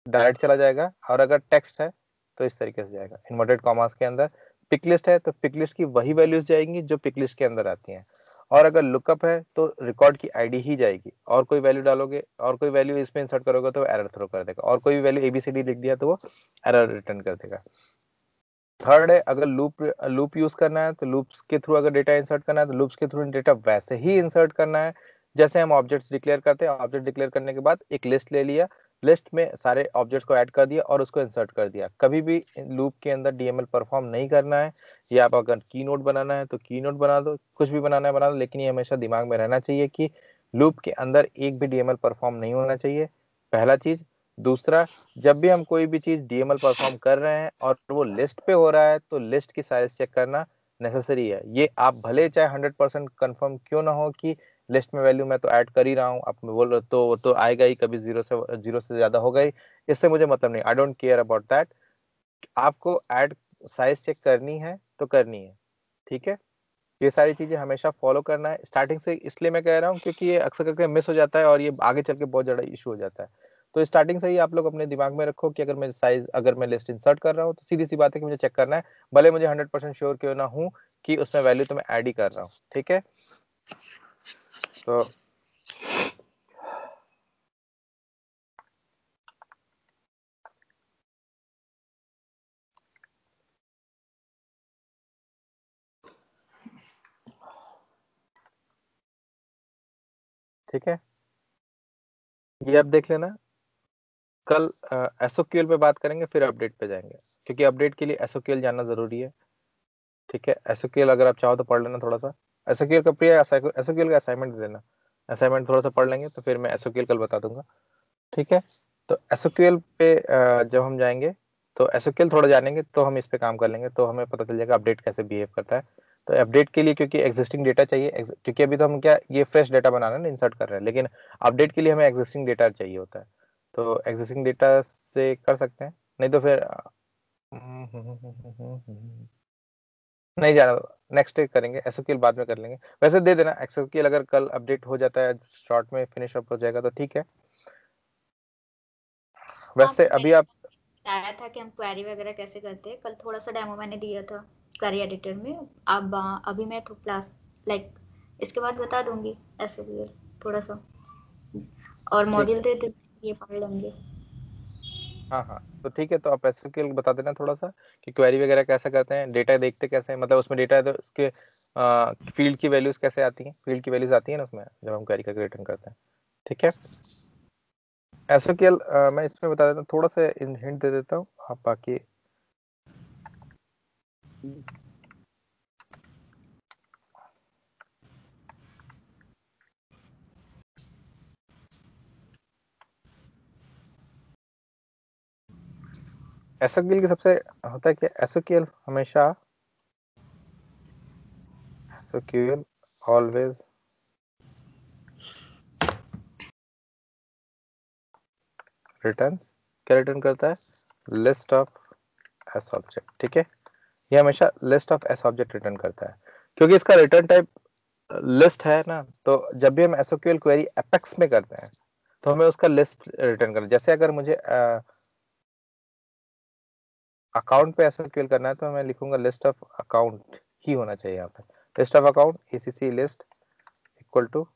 डायरेक्ट चला जाएगा, और अगर टेक्स्ट है तो इस तरीके से जाएगा इन्वर्टेड कॉमास के अंदर। पिक लिस्ट है तो पिक लिस्ट की वही वैल्यूज जाएंगी जो पिक लिस्ट के अंदर आती हैं, और अगर लुकअप है तो रिकॉर्ड की आईडी ही जाएगी, और कोई वैल्यू डालोगे और कोई वैल्यू इसमें इंसर्ट करोगे तो एरर थ्रो कर देगा, और कोई भी वैल्यू एबीसीडी लिख दिया तो वो एरर रिटर्न कर देगा। थर्ड है, अगर लूप यूज करना है तो लूप्स के थ्रू अगर डेटा इंसर्ट करना है तो लूप्स के थ्रू डेटा वैसे ही इंसर्ट करना है जैसे हम ऑब्जेक्ट्स डिक्लेयर करते हैं। ऑब्जेक्ट डिक्लेयर करने के बाद एक लिस्ट ले लिया, लिस्ट में सारे ऑब्जेक्ट्स को ऐड कर दिया और उसको इंसर्ट कर दिया। कभी भी लूप के अंदर डीएमएल परफॉर्म नहीं करना है, या आप अगर की नोट बनाना है तो की नोट बना दो, कुछ भी बनाना है बना दो, लेकिन ये हमेशा दिमाग में रहना चाहिए कि लूप के अंदर एक भी डीएमएल परफॉर्म नहीं होना चाहिए, पहला चीज। दूसरा, जब भी हम कोई भी चीज डीएमएल परफॉर्म कर रहे हैं और वो लिस्ट पे हो रहा है तो लिस्ट की साइज चेक करना नेसेसरी है। ये आप भले चाहे 100% कंफर्म क्यों ना हो कि लिस्ट में वैल्यू मैं तो ऐड कर ही रहा हूँ, आप बोल रहे तो वो तो आएगा ही, कभी जीरो से ज्यादा होगा ही, इससे मुझे मतलब नहीं, I don't care about that. आपको ऐड साइज चेक करनी है तो करनी है, ठीक है। ये सारी चीजें हमेशा फॉलो करना है स्टार्टिंग से, इसलिए मैं कह रहा हूँ क्योंकि ये अक्सर करके मिस हो जाता है और ये आगे चल के बहुत ज्यादा इशू हो जाता है। तो स्टार्टिंग से ही आप लोग अपने दिमाग में रखो कि अगर मैं लिस्ट इंसर्ट कर रहा हूँ तो सीधी सी बात है कि मुझे चेक करना है, भले मुझे 100% श्योर क्यों ना हूँ कि उसमें वैल्यू तो मैं ऐड ही कर रहा हूँ, ठीक है। तो ठीक है, ये आप देख लेना। कल एसओक्यूएल पे बात करेंगे, फिर अपडेट पे जाएंगे, क्योंकि अपडेट के लिए एसओक्यूएल जानना जरूरी है, ठीक है। एसओक्यूएल अगर आप चाहो तो पढ़ लेना थोड़ा सा, एसओक्यूएल का एसओक्यूएल का असाइनमेंट दे देना, असाइनमेंट थोड़ा सा पढ़ लेंगे तो फिर मैं एसओक्यूएल कल बता दूंगा, ठीक है। तो एसओक्यूएल पे जब हम जाएंगे तो एसओक्यूएल थोड़ा जानेंगे तो हम इस पे काम कर लेंगे, तो हमें पता चल जाएगा अपडेट कैसे बिहेव करता है। तो अपडेट के लिए क्योंकि एग्जिस्टिंग डेटा चाहिए, क्योंकि अभी तो हम क्या ये फ्रेश डेटा बना रहे हैं, इंसर्ट कर रहे हैं, लेकिन अपडेट के लिए हमें एग्जिस्टिंग डेटा चाहिए होता है। तो एग्जिस्टिंग डेटा से कर सकते हैं, नहीं तो फिर नहीं जाना, नेक्स्ट डे करेंगे, एसओक्यूएल बाद में कर लेंगे। वैसे दे देना एसओक्यूएल, अगर कल अपडेट हो जाता है शॉर्ट में फिनिश अप हो जाएगा तो ठीक है। वैसे अभी आप बताया था कि हम क्वेरी वगैरह कैसे करते हैं, कल थोड़ा सा डेमो मैंने दिया था क्वेरी एडिटर में। अब अभी मैं तो क्लास लाइक इसके बाद बता दूंगी एसओक्यूएल थोड़ा सा, और ठीक मॉड्यूल है, दे दे ये पढ़ लेंगे। हाँ हाँ, तो ठीक है, तो आप एसक्यूएल बता देना थोड़ा सा कि क्वेरी वगैरह कैसे करते हैं, डेटा देखते कैसे हैं, मतलब उसमें डेटा है तो उसके फील्ड की वैल्यूज कैसे आती हैं, फील्ड की वैल्यूज आती है ना उसमें जब हम क्वेरी का रिटर्न करते हैं, ठीक है। एसक्यूएल मैं इसमें बता देता हूँ, थोड़ा सा हिंट दे देता हूँ, आप बाकी एसक्यूएल की सबसे होता है कि एसक्यूएल हमेशा एसक्यूएल ऑलवेज रिटर्न्स, क्या रिटर्न करता है, लिस्ट ऑफ एस ऑब्जेक्ट, ठीक है। ये हमेशा list of S object return करता है, क्योंकि इसका रिटर्न टाइप लिस्ट है ना। तो जब भी हम एसक्यूएल क्वेरी एपेक्स में करते हैं तो हमें उसका लिस्ट रिटर्न करना, जैसे अगर मुझे अकाउंट पे एसक्यूएल करना है तो मैं लिखूंगा लिस्ट ऑफ अकाउंट ही होना चाहिए यहाँ पे, list of account ACC list equal to,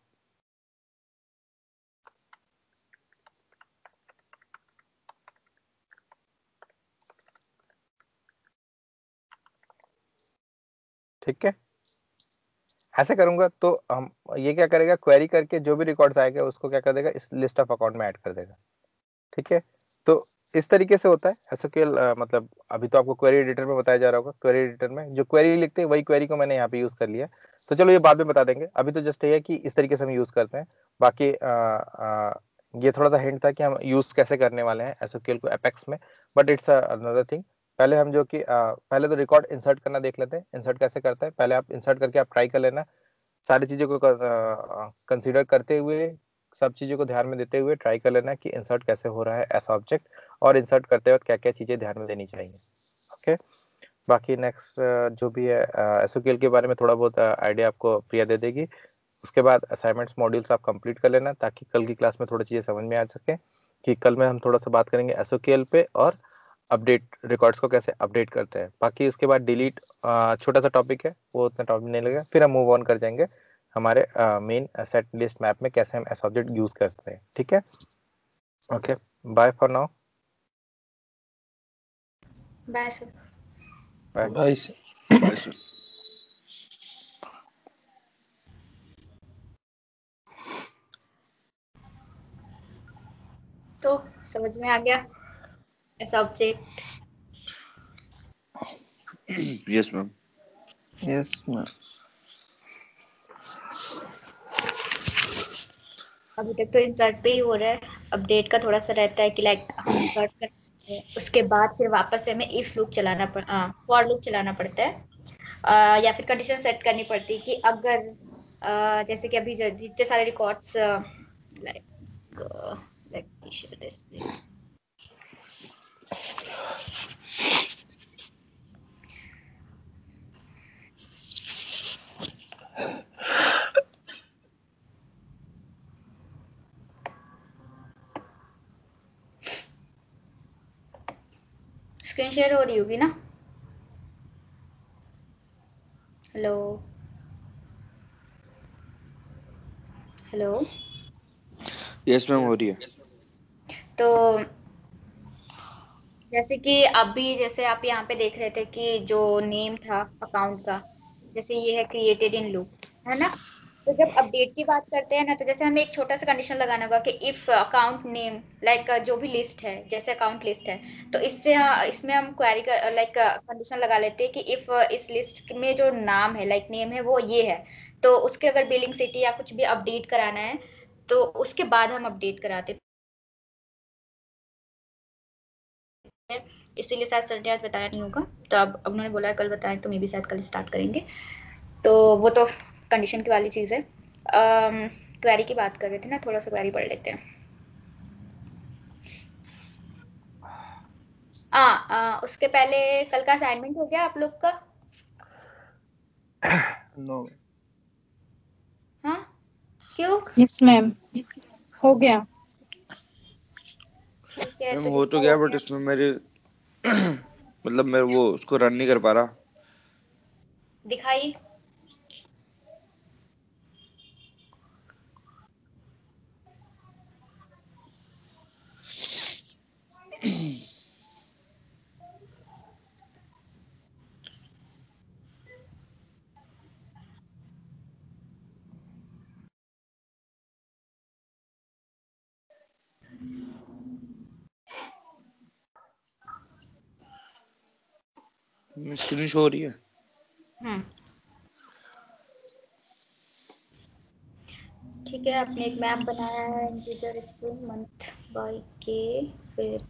ठीक है। ऐसे करूंगा तो हम ये क्या करेगा, क्वेरी करके जो भी रिकॉर्ड्स आएगा उसको क्या कर देगा, इस लिस्ट ऑफ अकाउंट में ऐड कर देगा, ठीक है। तो इस तरीके से होता है एसक्यूएल, मतलब अभी तो आपको क्वेरी एडिटर में बताया जा रहा होगा, क्वेरी एडिटर में जो क्वेरी लिखते हैं वही क्वेरी को मैंने यहाँ पे यूज कर लिया। तो चलो ये बाद में बता देंगे, अभी तो जस्ट ये है कि इस तरीके से हम यूज करते हैं। बाकी ये थोड़ा सा हिंट था कि हम यूज कैसे करने वाले हैं एसक्यूएल को एपेक्स में, बट इट्स अनदर थिंग। पहले हम जो कि पहले तो रिकॉर्ड इंसर्ट करना देख लेते हैं, इंसर्ट कैसे करते हैं, पहले आप इंसर्ट करके आप ट्राई कर लेना, सारी चीज़ों को कंसीडर करते हुए, सब चीज़ों को ध्यान में देते हुए ट्राई कर लेना कि इंसर्ट कैसे हो रहा है ऐसा ऑब्जेक्ट, और इंसर्ट करते वक्त क्या-क्या चीज़ें ध्यान में देनी चाहिए। ओके, बाकी नेक्स्ट जो भी है एसक्यूएल के बारे में थोड़ा बहुत आइडिया आपको प्रिया दे देगी। उसके बाद असाइनमेंट्स मॉड्यूल्स आप कंप्लीट कर लेना ताकि कल की क्लास में थोड़ी चीज़ें समझ में आ सके कि कल में हम थोड़ा सा बात करेंगे एसक्यूएल पे और अपडेट रिकॉर्ड्स को कैसे अपडेट करते हैं। बाकी उसके बाद डिलीट छोटा सा टॉपिक है, वो उतना टॉपिक नहीं लगेगा, फिर हम मूव ऑन कर जाएंगे हमारे मेन सेट लिस्ट मैप में कैसे हम एस ऑब्जेक्ट यूज कर सकते हैं। ठीक है, okay, bye for now. Bye sir. Bye. भाई बाय सर। तो समझ में आ गया ऐसा object? Yes ma'am. Yes ma'am. अभी तक तो इंसर्ट पे ही हो रहा है, अपडेट का थोड़ा सा रहता है कि लाइक हम इंसर्ट करते हैं, उसके बाद फिर वापस से हमें इफ लूप चलाना फॉर लूप चलाना पड़ता है, या फिर कंडीशन सेट करनी पड़ती है कि अगर जैसे कि अभी जितने सारे records like let me share this thing. Screen share हो रही होगी ना? Hello hello. यस मैम हो रही है। तो जैसे कि अभी जैसे आप यहाँ पे देख रहे थे कि जो नेम था अकाउंट का, जैसे ये है क्रिएटेड इन लूप, है ना? तो जब अपडेट की बात करते हैं ना, तो जैसे हमें एक छोटा सा कंडीशन लगाना होगा कि इफ अकाउंट नेम लाइक जो भी लिस्ट है, जैसे अकाउंट लिस्ट है, तो इससे इसमें हम क्वेरी कर लाइक कंडीशन लगा लेते हैं कि इफ इस लिस्ट में जो नाम है लाइक नेम है वो ये है, तो उसके अगर बिलिंग सिटी या कुछ भी अपडेट कराना है तो उसके बाद हम अपडेट कराते हैं। इसीलिए शायद सर ने आज बताया नहीं होगा, तो अब उन्होंने बोला है कल बताएं, तो मैं भी शायद कल स्टार्ट करेंगे। तो वो तो कंडीशन की वाली चीज़ है। क्वेरी की बात कर रहे थे ना, थोड़ा सा क्वेरी पढ़ लेते हैं। उसके पहले कल का असाइनमेंट हो गया आप लोग का? नो। हाँ, क्यों? यस मैम, हो गया। ठीक है, मैम तो हो तो जितना हो गया बट गया इसमें मेरे मतलब मैं वो उसको रन नहीं कर पा रहा। दिखाई। स्क्रीन शो हो रही है। हम्म, ठीक है, आपने एक मैप बनाया है इंटीजर स्ट्रिंग मंथ बाय के, फिर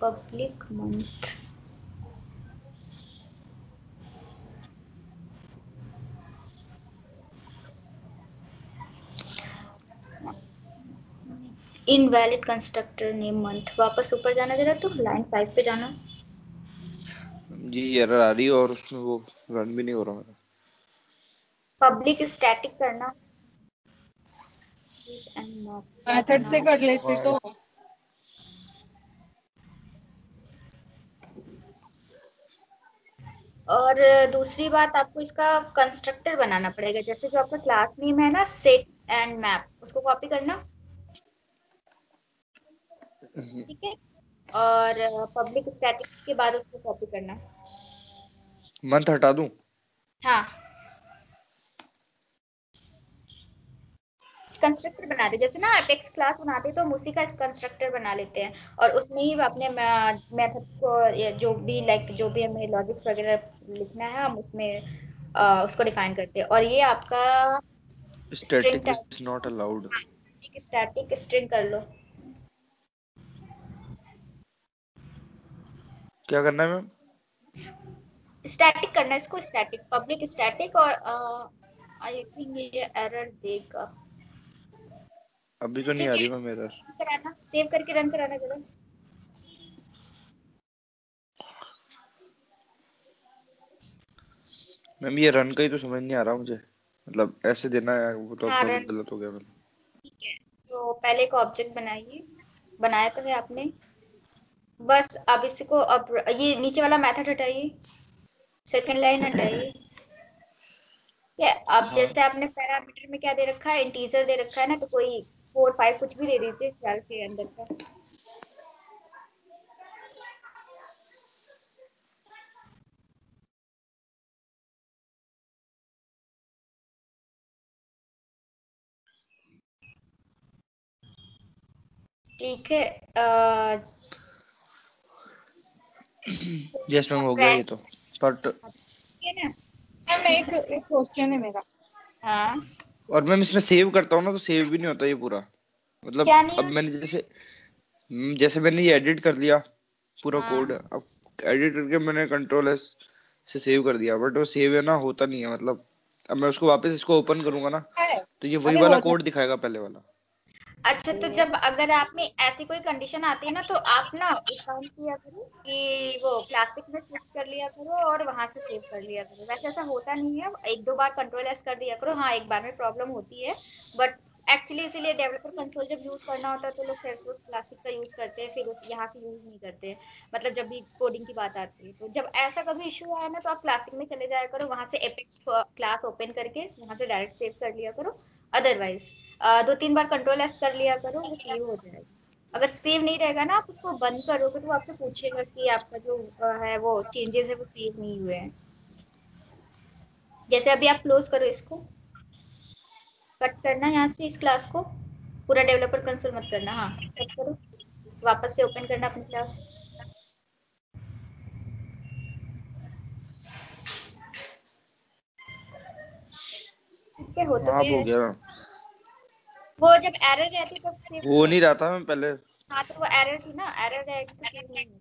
public month, invalid constructor name month. वापस ऊपर जाना जरा, तो लाइन 5 पे जाना। जी एरर आ रही है और उसमें वो रन भी नहीं हो रहा मेरा। पब्लिक स्टैटिक करना एंड मेथड से कर लेते तो। और दूसरी बात, आपको इसका कंस्ट्रक्टर बनाना पड़ेगा। जैसे जो आपका क्लास नेम है ना, सेट एंड मैप, उसको कॉपी करना, ठीक है? और पब्लिक स्टैटिक के बाद उसको कॉपी करना। मंथ हटा दूं? हाँ, कंस्ट्रक्टर बना दे। जैसे ना एपेक्स क्लास बनाते तो हम उसी का कंस्ट्रक्टर बना लेते हैं, और उसमें ही अपने मेथड्स को जो भी लाइक जो भी हमें लॉजिक्स वगैरह लिखना है हम उसमें उसको डिफाइन करते हैं। और ये आपका string static type, is not allowed. एक स्टैटिक स्ट्रिंग कर लो। क्या करना है मैम? स्टैटिक करना है इसको, स्टैटिक, पब्लिक स्टैटिक, और आई थिंक ये एरर देगा। अभी तो नहीं ठीक आ है, रही मैम एरर। रन कराना, सेव करके रन कराना जरा। मैम ये रन का ही तो समझ नहीं आ रहा मुझे, मतलब ऐसे देना है वो तो हाँ अपना रन, गलत हो गया मतलब। ठीक है। तो पहले एक ऑब्जेक्ट बनाइए, बनाया तो है आपने। बस अब इसको, अब ये नीचे वाला मेथड हटाइए, सेकंड लाइन हटाइए। ठीक है, अब हाँ जैसे आपने पैरामीटर में क्या दे रखा है, इंटीजर दे रखा है ना, तो कोई 4 5 कुछ भी दे दीजिए ख्याल के अंदर का। ठीक है। यस मैम हो गया ये ब्रांच तो, बट है ना। मैम एक एक क्वेश्चन है मेरा। हाँ, और मैम इसमें सेव करता हूँ ना तो सेव भी नहीं होता ये पूरा, मतलब क्या नहीं अब है? मैंने जैसे मैंने ये एडिट कर लिया पूरा कोड, हाँ, अब एडिट करके मैंने कंट्रोल एस से सेव कर दिया, बट वो सेव है ना होता नहीं है, मतलब अब मैं उसको वापस इसको ओपन करूंगा ना है, तो ये वही अरे वाला हो कोड जाए। दिखाएगा पहले वाला। अच्छा, तो जब अगर आप में ऐसी कोई कंडीशन आती है ना, तो आप ना एक काम किया करो कि वो क्लासिक में स्विच कर लिया करो और वहां से सेव कर लिया करो। वैसे ऐसा होता नहीं है, एक दो बार कंट्रोल एस कर दिया करो, हाँ एक बार में प्रॉब्लम होती है, बट एक्चुअली इसीलिए डेवलपर कंसोल जब यूज करना होता है तो लोग सेल्सफोर्स क्लासिक का यूज करते हैं, फिर उस यहाँ से यूज नहीं करते हैं। मतलब जब भी कोडिंग की बात आती है, तो जब ऐसा कभी इशू आया ना, तो आप क्लासिक में चले जाया करो, वहां से एपेक्स क्लास ओपन करके वहां से डायरेक्ट सेव कर लिया करो। अदरवाइज 2 3 बार कंट्रोल एस कर लिया करो, वो सेव हो जाएगा। अगर सेव नहीं रहेगा ना, आप उसको बंद करोगे तो वो आपसे पूछेगा कि आपका जो है वो चेंजेस है वो सेव नहीं हुए हैं। जैसे अभी आप क्लोज करो इसको, कट करना यहाँ से इस क्लास को, पूरा डेवलपर कंसोल मत करना, हाँ कट करो, वापस से ओपन करना अपनी क्लास। ठीक है, हो तो हाँ अब गया हो है। गया मैम। वो जब एरर रहती तब सेव नहीं हो नहीं होता। रहा था मैम पहले। हाँ, तो वो एरर थी ना, एरर रहेगी तो सेव नहीं होगी।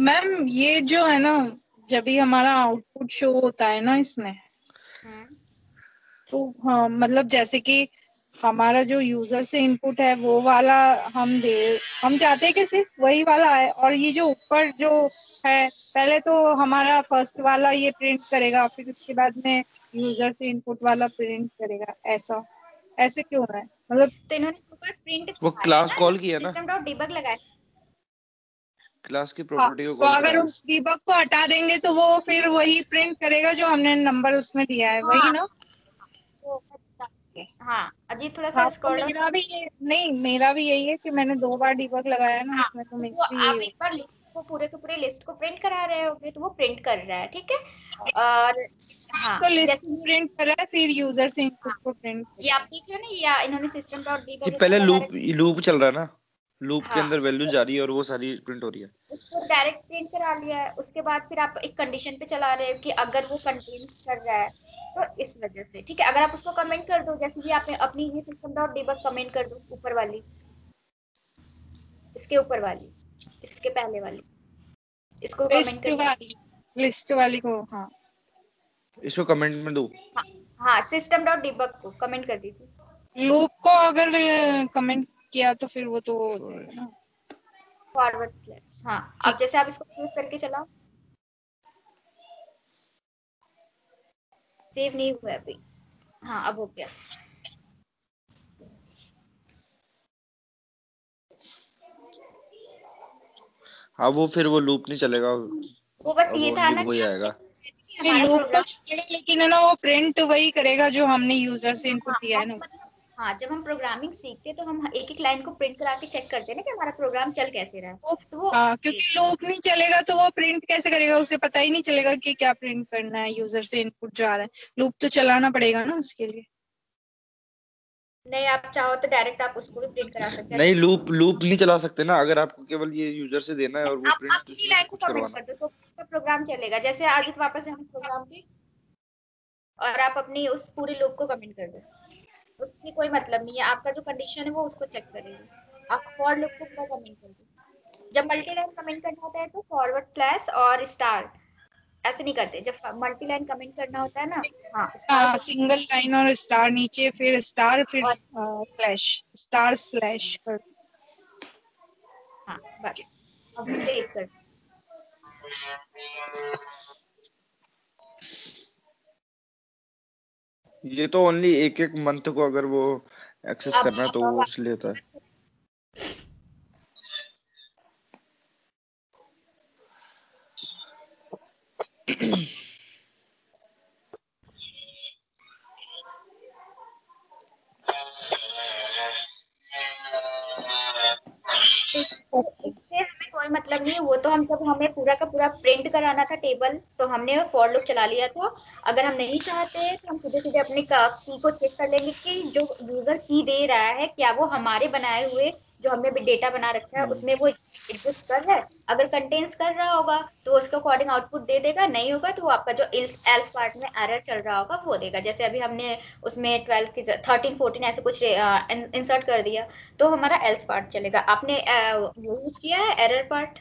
मैम ये जो है ना, जब भी हमारा आउटपुट शो होता है ना इसमें, हम्म। तो हाँ मतलब जैसे कि हमारा जो यूजर से इनपुट है वो वाला हम चाहते हैं कि सिर्फ वही वाला आए, और ये जो ऊपर जो है पहले तो हमारा फर्स्ट वाला ये प्रिंट करेगा, फिर उसके बाद में यूजर से इनपुट वाला प्रिंट करेगा, ऐसा ऐसे क्यों है मतलब। तो इन्होंने ऊपर प्रिंट वो दिखाया है क्लास ना, कॉल जब की है ना, सिस्टम डॉट डिबग लगाया। क्लास की हाँ, प्रॉपर्टी को तो कॉल अगर करा है। उस डीबग को हटा देंगे तो वो फिर वही प्रिंट करेगा जो हमने नंबर उसमें दिया है, वही हाँ, ना। वो मैं बताती हूँ। हाँ, अजीत थोड़ा सा हाँ तो स्क्रॉल डाउन। मेरा भी ये नहीं, मेरा भी यही है कि मैंने 2 बार डीबग लगाया है ना हाँ, इसमें, तो तो मेरा वो भी यही आप एक होगा। बार लिस्ट को, पूरे के पूरे लिस्ट को प्रिंट करा रहे होगे, तो वो प्रिंट कर रहा है, ठीक है। और हाँ, तो लिस्ट जैसे ये, प्रिंट करा है, फिर यूजर से इनपुट हाँ को प्रिंट ये करा आप देख रहे हो ना, या इन्होंने सिस्टम डॉट जी डिबग इसमें पहले लगा लूप रखा लूप चल रहा है ना, लूप है। के हाँ, अंदर वैल्यू जा रही है और वो सारी प्रिंट हो रही है। उसको डायरेक्ट प्रिंट करा लिया है, उसके बाद फिर आप एक कंडीशन पे चला रहे हो कि अगर वो कंटेन कर रहा है, तो इस वजह से, ठीक है। अगर आप उसको कमेंट कर दो, जैसे ये आपने अपनी ये सिस्टम डॉट डिबग कमेंट कर दो, ऊपर वाली, इसके ऊपर वाली, इसके पहले वाली, इसको कमेंट लिस्ट करिए। वाली, लिस्ट वाली को, हाँ। इसको कमेंट में दो। हाँ, हाँ सिस्टम डॉट डिबग को कमेंट कर दीजिए। लूप को अगर कमेंट किया तो फिर वो तो हो सॉरी। जाएगा ना। फॉरवर्ड स्लैश, हाँ। अब ठीक। जैसे आप इसको सेव करके चलाओ, सेव नहीं हुआ है अभी। हाँ, अब हो गया। हाँ वो फिर वो लूप नहीं चलेगा, वो बस अब ये था ओनली ना वो ही कि आप आएगा। चेक कर रहे थे कि नहीं, हमारा लूप तो प्रोग्राम। चलेगा लेकिन है ना वो प्रिंट वही करेगा जो हमने यूजर से इनपुट हाँ, दिया है यानी ना। मतलब, हाँ जब हम प्रोग्रामिंग सीखते हैं तो हम एक एक लाइन को प्रिंट करा के चेक करते हैं ना कि हमारा प्रोग्राम चल कैसे रहा है। वो तो वो हाँ, क्योंकि लूप नहीं चलेगा तो वो प्रिंट कैसे करेगा, उसे पता ही नहीं चलेगा कि क्या प्रिंट करना है यूजर से इनपुट जो आ रहा है। लूप तो चलाना पड़ेगा ना उसके लिए। नहीं, आप चाहो तो डायरेक्ट आप उसको भी प्रिंट करा सकते हैं। नहीं लूप लूप नहीं चला सकते ना, अगर आपको केवल ये यूजर से देना है और वो आप प्रिंट अपनी उसमें से लाइन को कुछ कमेंट करवाना। कर दो तो उसका प्रोग्राम चलेगा। जैसे अजित वापस है प्रोग्राम पे, और आप अपनी उस पूरी लूप को कमेंट कर दो, उससे कोई मतलब नहीं है, आपका जो कंडीशन है वो उसको चेक करेगा। आप फॉर लूप को पूरा कमेंट कर दो। जब मल्टी लाइन कमेंट करना होता है तो फॉरवर्ड स्लैश और स्टार, ऐसे नहीं करते, जब मल्टी लाइन कमेंट करना होता है ना, हाँ हाँ, स्टार सिंगल लाइन और स्टार नीचे, फिर स्टार, फिर और स्लैश, स्टार स्लैश कर। हाँ बस, अब सेव कर। ये तो ओनली एक एक मंथ को अगर वो एक्सेस करना है तो वो अब उससे लेता है। इससे हमें कोई मतलब नहीं है, वो तो हम जब हमें पूरा का पूरा प्रिंट कराना था टेबल तो हमने फॉर लूप चला लिया था। अगर हम नहीं चाहते तो हम सीधे सीधे अपने की को चेक कर लेंगे कि जो यूजर की दे रहा है क्या वो हमारे बनाए हुए जो हमने भी डेटा बना रखा है उसमें वो एग्जिस्ट कर रहा है। अगर कंटेन्स कर रहा होगा तो उसके अकॉर्डिंग आउटपुट दे देगा, नहीं होगा तो वो आपका जो एल्स पार्ट में एरर चल रहा होगा वो देगा। जैसे अभी हमने उसमें 12 की 13 14 ऐसे कुछ इंसर्ट कर दिया तो हमारा एल्स पार्ट चलेगा। आपने यूज किया है एरर पार्ट?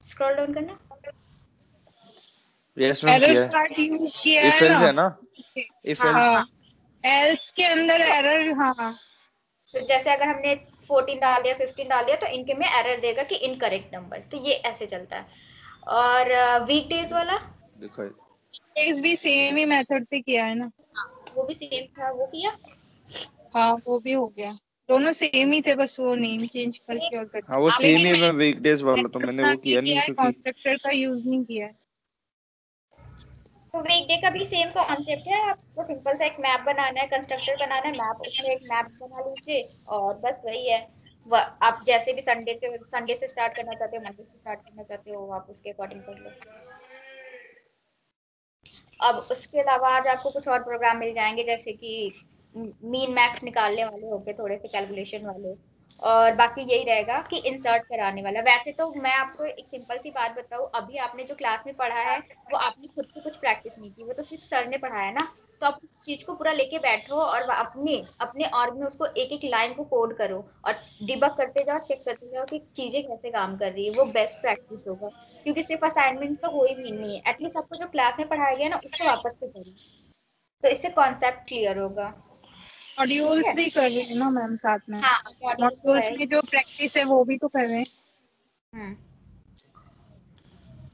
स्क्रॉल डाउन करना। यस मैम एरर किया है। पार्ट यूज किया इफ है एल्स ना? है ना, इफ हाँ एल्स। हाँ, हाँ। एल्स के अंदर एरर, हाँ। तो जैसे अगर हमने 14 डाल दिया 15 डाल दिया तो इनके में एरर देगा कि इनकरेक्ट नंबर, तो ये ऐसे चलता है। और वीक डेज वाला दिखाई। केस भी सेम ही मेथड पे किया है ना? वो भी सेम था, वो किया। हाँ, वो भी हो गया। दोनों सेम ही थे, बस वो नेम चेंज ये करके और कर हाँ वो दिया। सेम लेकिन ही है, मैं मैंने वीकडेज वाला तो method मैंने बना वो के किया नहीं किया है, क्योंकि कंस्ट्रक्टर का यूज नहीं किया है। तो वीकडे का भी सेम कॉन्सेप्ट है, आपको सिंपल सा एक मैप बनाना है, कंस्ट्रक्टर बनाना है, मैप उसमें एक मैप बना लीजिए और बस वही है। आप जैसे भी संडे से स्टार्ट करना चाहते हो, मंडे से स्टार्ट करना चाहते हो, आप उसके अकॉर्डिंग कर लो। अब उसके अलावा आज आपको कुछ और प्रोग्राम मिल जाएंगे जैसे कि मीन मैक्स निकालने वाले होंगे, थोड़े से कैलकुलेशन वाले, और बाकी यही रहेगा कि इंसर्ट कराने वाला। वैसे तो मैं आपको एक सिंपल सी बात बताऊं, अभी आपने जो क्लास में पढ़ा है वो आपने खुद से कुछ प्रैक्टिस नहीं की, वो तो सिर्फ सर ने पढ़ाया ना। तो आप उस चीज को पूरा लेके बैठो और अपने अपने ऑर्ग में उसको एक एक लाइन को कोड करो और डिबग करते जाओ, चेक करते जाओ कि चीजें कैसे काम कर रही है, वो बेस्ट प्रैक्टिस होगा। क्योंकि सिर्फ असाइनमेंट तो कोई भी नहीं है, एटलीस्ट आपको जो क्लास में पढ़ाया गया ना उसको वापस से करो, तो इससे कॉन्सेप्ट क्लियर होगा। ठीक मॉड्यूल्स है। भी कर रहे हैं ना मैम साथ में? हाँ मॉड्यूल्स तो मॉड्यूल्स है में ही। जो प्रैक्टिस है वो भी तो कर रहे हैं। हम्म।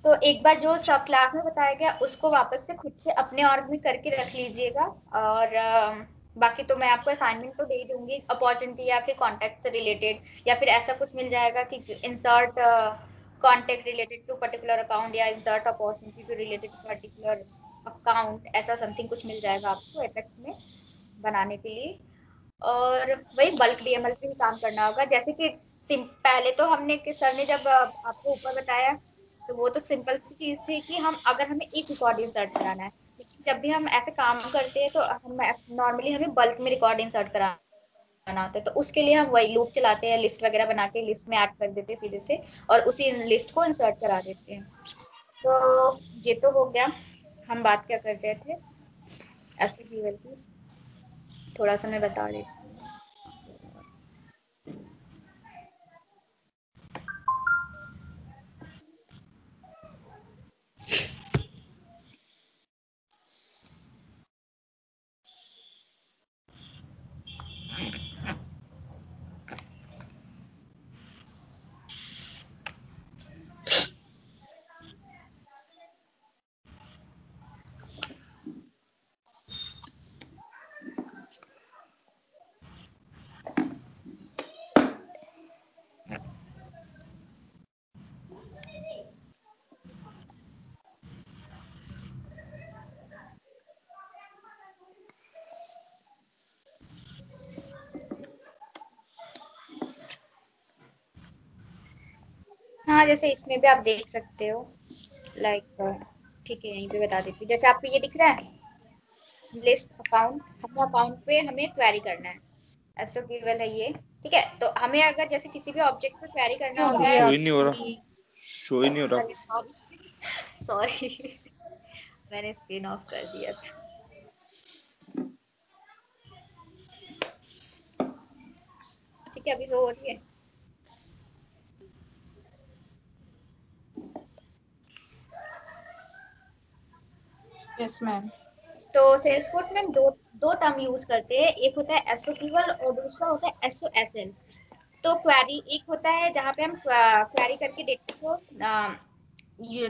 तो एक बार जो सब क्लास में बताया गया उसको वापस से खुद से अपने ऑर्ग में करके रख लीजिएगा। और बाकी तो मैं आपको असाइनमेंट तो दे ही दूंगी, अपॉर्चुनिटी या फिर कॉन्टैक्ट से रिलेटेड, या फिर ऐसा कुछ मिल जाएगा कि insert contact related to particular account, या insert opportunity to related to particular account, ऐसा समथिंग कुछ मिल जाएगा आपको एपेक्स में बनाने के लिए। और वही बल्क डीएमएल पे ही काम करना होगा। जैसे कि पहले तो हमने सर ने जब आपको ऊपर बताया तो वो तो सिंपल सी चीज थी कि हम अगर हमें एक रिकॉर्ड इंसर्ट कराना है, लेकिन जब भी हम ऐसे काम करते हैं तो हम नॉर्मली हमें बल्क में रिकॉर्ड इंसर्ट कराना होता है, तो उसके लिए हम वही लूप चलाते हैं, लिस्ट वगैरह बना के लिस्ट में ऐड कर देते हैं सीधे से और उसी लिस्ट को इंसर्ट करा देते हैं। तो ये तो हो गया। हम बात क्या कर रहे थे, एसक्यूएल की, थोड़ा सा मैं बता देती हूँ। हाँ जैसे इसमें भी आप देख सकते हो, लाइक ठीक है, यहीं पे बता देती हूँ। जैसे आपको ये दिख रहा है लिस्ट अकाउंट, हमें अकाउंट पे हमें क्वेरी करना है, ऐसा केवल है ये। ठीक है, तो हमें अगर जैसे किसी भी ऑब्जेक्ट पे क्वेरी करना हो वो होता है, गया शो ही नहीं हो रहा, आपकी? शो ही नहीं हो रहा। अरे सॉरी सॉरी मैंने स्क्रीन ऑफ कर दिया था। ठीक है, अभी शो हो रही है। Yes ma'am. तो सेल्सफोर्स में हम दो टर्म यूज करते हैं, एक होता है एसओक्यूएल और दूसरा होता है एसओएसएल। तो क्वेरी एक होता है जहाँ पे हम क्वेरी करके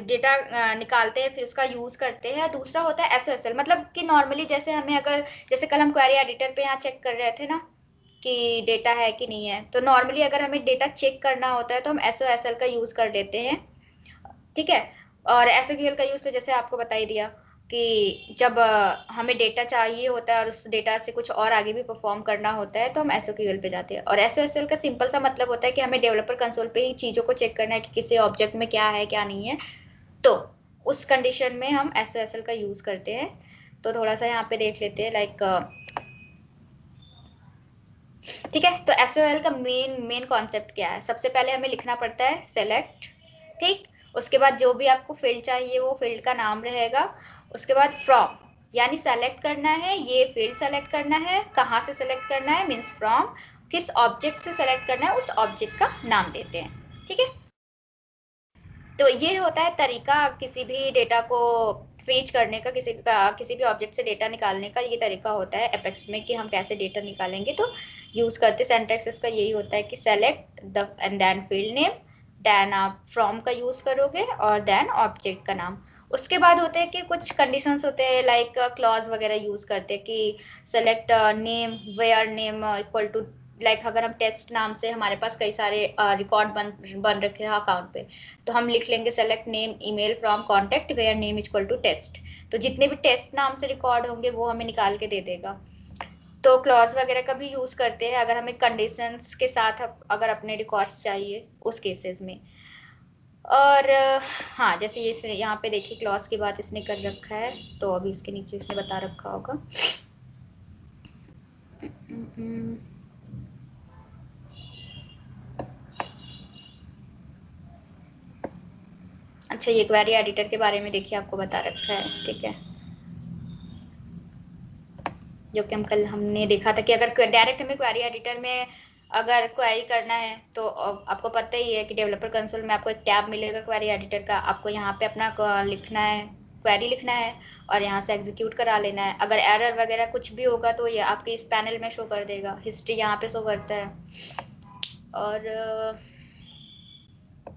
डेटा निकालते हैं, फिर उसका यूज करते हैं। दूसरा होता है एसओएसएल, मतलब कि नॉर्मली जैसे हमें अगर जैसे कल हम क्वेरी एडिटर पे यहाँ चेक कर रहे थे ना कि डेटा है कि नहीं है, तो नॉर्मली अगर हमें डेटा चेक करना होता है तो हम एसओएसएल का यूज कर लेते हैं, ठीक है। और एसक्यूएल का यूज तो जैसे आपको बता ही दिया कि जब हमें डेटा चाहिए होता है और उस डेटा से कुछ और आगे भी परफॉर्म करना होता है तो हम एसक्यूएल पे जाते हैं। और एसओएसएल का सिंपल सा मतलब होता है कि हमें डेवलपर कंसोल पे ही चीजों को चेक करना है कि किसी ऑब्जेक्ट में क्या है क्या नहीं है, तो उस कंडीशन में हम एसओएसएल का यूज करते हैं। तो थोड़ा सा यहाँ पे देख लेते हैं लाइक, ठीक है। तो एसओएल का मेन कॉन्सेप्ट क्या है? सबसे पहले हमें लिखना पड़ता है सेलेक्ट, ठीक। उसके बाद जो भी आपको फील्ड चाहिए वो फील्ड का नाम रहेगा। उसके बाद फ्रॉम, यानी सेलेक्ट करना है, ये फील्ड सेलेक्ट करना है, कहाँ से सेलेक्ट करना है मीन्स फ्रॉम, किस ऑब्जेक्ट से सेलेक्ट करना है उस ऑब्जेक्ट का नाम देते हैं, ठीक है। तो ये होता है तरीका किसी भी डेटा को फेच करने का, किसी भी ऑब्जेक्ट से डेटा निकालने का ये तरीका होता है एपेक्स में कि हम कैसे डेटा निकालेंगे। तो यूज करते सिंटैक्स इसका यही होता है कि select the and then field name, then आप फ्रॉम का यूज करोगे और देन ऑब्जेक्ट का नाम। उसके बाद होते हैं कि कुछ कंडीशंस होते हैं लाइक क्लॉज वगैरह यूज करते हैं कि select name where name equal to, like अगर हम टेस्ट नाम से हमारे पास कई सारे रिकॉर्ड बन रखे हैं अकाउंट पे, तो हम लिख लेंगे select name email from contact where name equal to test. तो जितने भी टेस्ट नाम से रिकॉर्ड होंगे वो हमें निकाल के दे देगा। तो क्लॉज वगैरह का भी यूज करते हैं अगर हमें कंडीशंस के साथ अगर अपने रिकॉर्ड्स चाहिए उस केसेस में। और हाँ, जैसे ये यहाँ पे देखिए क्लॉज की बात इसने कर रखा है, तो अभी इसके नीचे इसने बता रखा होगा। अच्छा, ये क्वेरी एडिटर के बारे में देखिए आपको बता रखा है, ठीक है। जो कि हमने देखा था कि अगर डायरेक्ट हमें क्वेरी एडिटर में अगर क्वेरी करना है तो आपको पता ही है कि डेवलपर कंसोल में आपको एक टैब मिलेगा क्वेरी एडिटर का। आपको यहाँ पे अपना लिखना है, क्वेरी लिखना है और यहाँ से एग्जीक्यूट करा लेना है। अगर एरर वगैरह कुछ भी होगा तो ये आपके इस पैनल में शो कर देगा, हिस्ट्री यहाँ पे शो करता है। और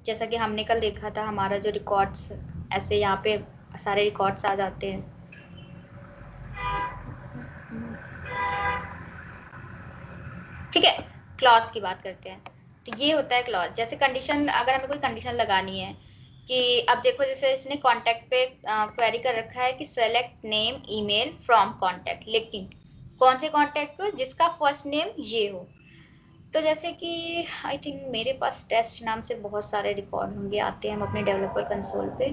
जैसा कि हमने कल देखा था, हमारा जो रिकॉर्ड्स ऐसे यहाँ पे सारे रिकॉर्ड्स आ जाते हैं। ठीक है, क्लॉज की बात करते हैं। तो ये होता है क्लॉज। जैसे कंडीशन, अगर हमें कोई कंडीशन लगानी है कि अब देखो जैसे इसने कॉन्टैक्ट पे क्वेरी कर रखा है कि select name email from contact, लेकिन कौन से कॉन्टैक्ट को? जिसका फर्स्ट नेम ये हो। तो जैसे कि आई थिंक मेरे पास टेस्ट नाम से बहुत सारे रिकॉर्ड होंगे, आते हैं हम अपने डेवलपर कंसोल पे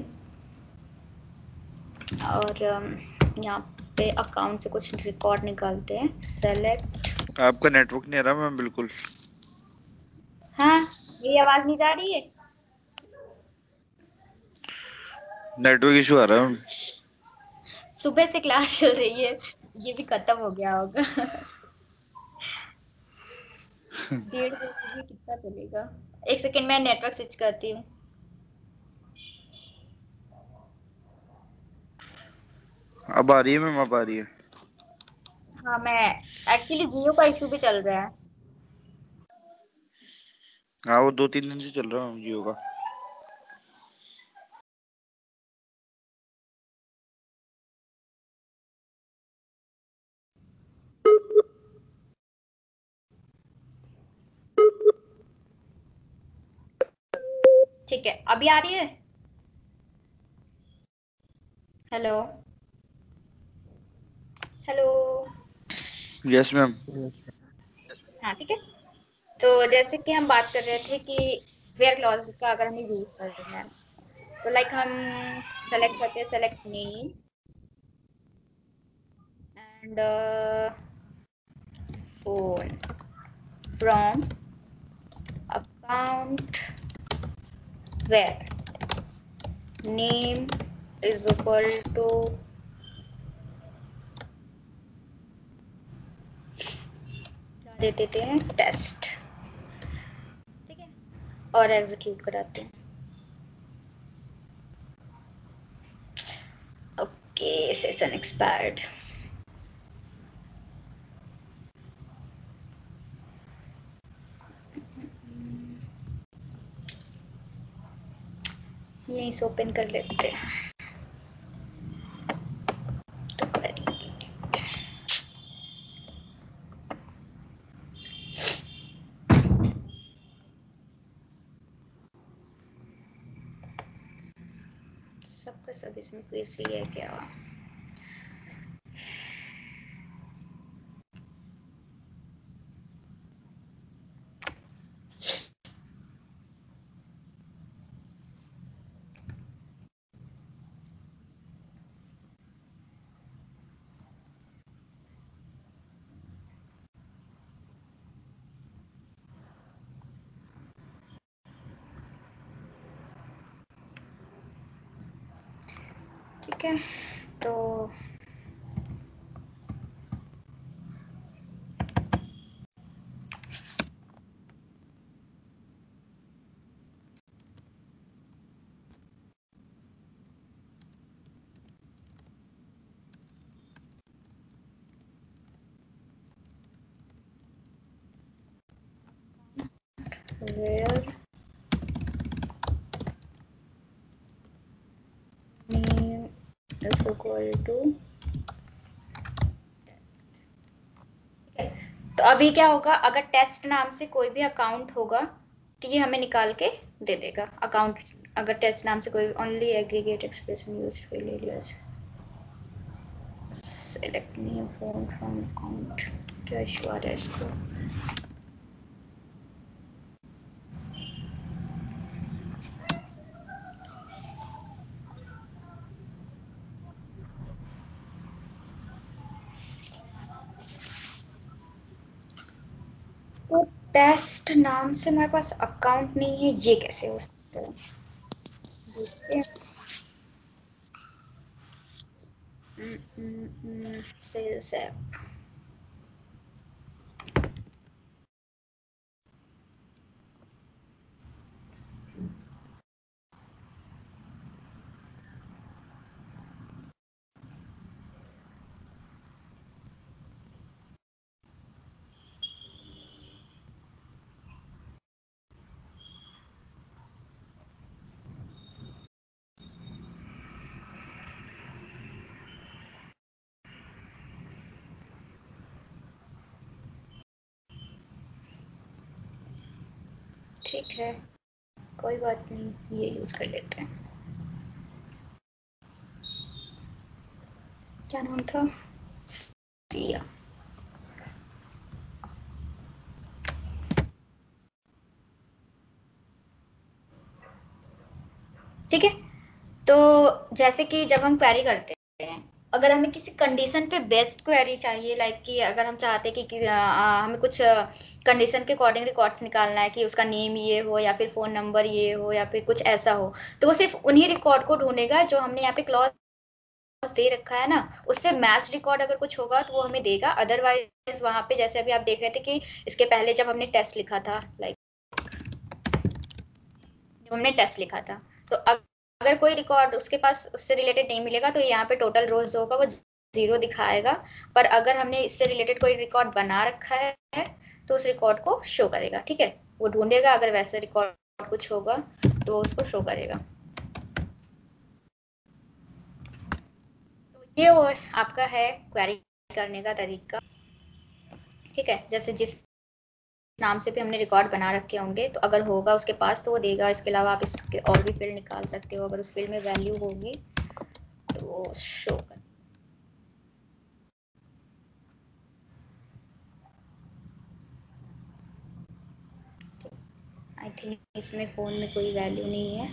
और यहाँ पे अकाउंट से कुछ रिकॉर्ड निकालते हैं। सेलेक्ट, आपका नेटवर्क नहीं आ रहा मैम बिल्कुल। हाँ, मेरी आवाज नहीं जा रही है? नेटवर्क इशू आ रहा है। सुबह से क्लास चल रही है, ये भी खत्म हो गया होगा। 1:30 बजे कितना चलेगा? एक सेकेंड, मैं नेटवर्क स्विच करती हूँ। अब आ रही है मैम, अब आ रही है। हाँ, मैं एक्चुअली जियो का इशू भी चल रहा है। हाँ वो 2-3 दिन से चल रहा है जियो का। ठीक है, अभी आ रही है? Hello hello. Yes ma'am. हाँ, ठीक है। तो जैसे कि हम बात कर रहे थे कि वेयर क्लॉज का अगर हमें यूज करना है तो लाइक हम सेलेक्ट करते हैं select name and phone from account where name is equal to क्या दे देते हैं, टेस्ट, ठीक है। और एग्जीक्यूट कराते हैं। के सेशन एक्सपायर्ड। यहीं से ओपन कर लेते हैं तो सबका सब इसमें कोई सी है क्या? ठीक है, तो where name is equal to, तो अभी क्या होगा, अगर टेस्ट नाम से कोई भी अकाउंट होगा तो ये हमें निकाल के दे देगा अकाउंट। अगर टेस्ट नाम से कोई only aggregate expression used for areas, select new phone from account, क्या इशू आ रहा है इसको? तो टेस्ट नाम से मेरे पास अकाउंट नहीं है, ये कैसे हो सकता है? सेल्स ऐप, ठीक है कोई बात नहीं, ये यूज कर लेते हैं। क्या नाम था? सिया। ठीक है, तो जैसे कि जब हम क्वेरी करते हैं, अगर हमें किसी कंडीशन पे बेस्ड क्वेरी चाहिए, लाइक कि अगर हम चाहते हैं कि हमें कुछ कंडीशन के अकॉर्डिंग रिकॉर्ड्स निकालना है कि उसका नेम ये हो या फिर फोन नंबर ये हो या फिर कुछ ऐसा हो, तो वो सिर्फ उन्हीं रिकॉर्ड को ढूंढेगा जो हमने यहाँ पे क्लॉज दे रखा है ना, उससे मैच रिकॉर्ड अगर कुछ होगा तो वो हमें देगा। अदरवाइज वहां पे जैसे अभी आप देख रहे थे कि इसके पहले जब हमने टेस्ट लिखा था, लाइक जब हमने टेस्ट लिखा था, तो अगर कोई रिकॉर्ड उसके पास उससे रिलेटेड नहीं मिलेगा तो यहाँ पे टोटल रोज जो होगा वो 0 दिखाएगा। पर अगर हमने इससे रिलेटेड कोई रिकॉर्ड बना रखा है तो उस रिकॉर्ड को शो करेगा। ठीक है, वो ढूंढेगा, अगर वैसे रिकॉर्ड कुछ होगा तो उसको शो करेगा। तो ये आपका है क्वेरी करने का तरीका। ठीक है, जैसे जिस नाम से भी हमने रिकॉर्ड बना रखे होंगे, तो अगर होगा उसके पास तो वो देगा। इसके अलावा आप इसके और भी फील्ड निकाल सकते हो, अगर उस फील्ड में वैल्यू होगी तो वो शो कर। आई थिंक इसमें फोन में कोई वैल्यू नहीं है।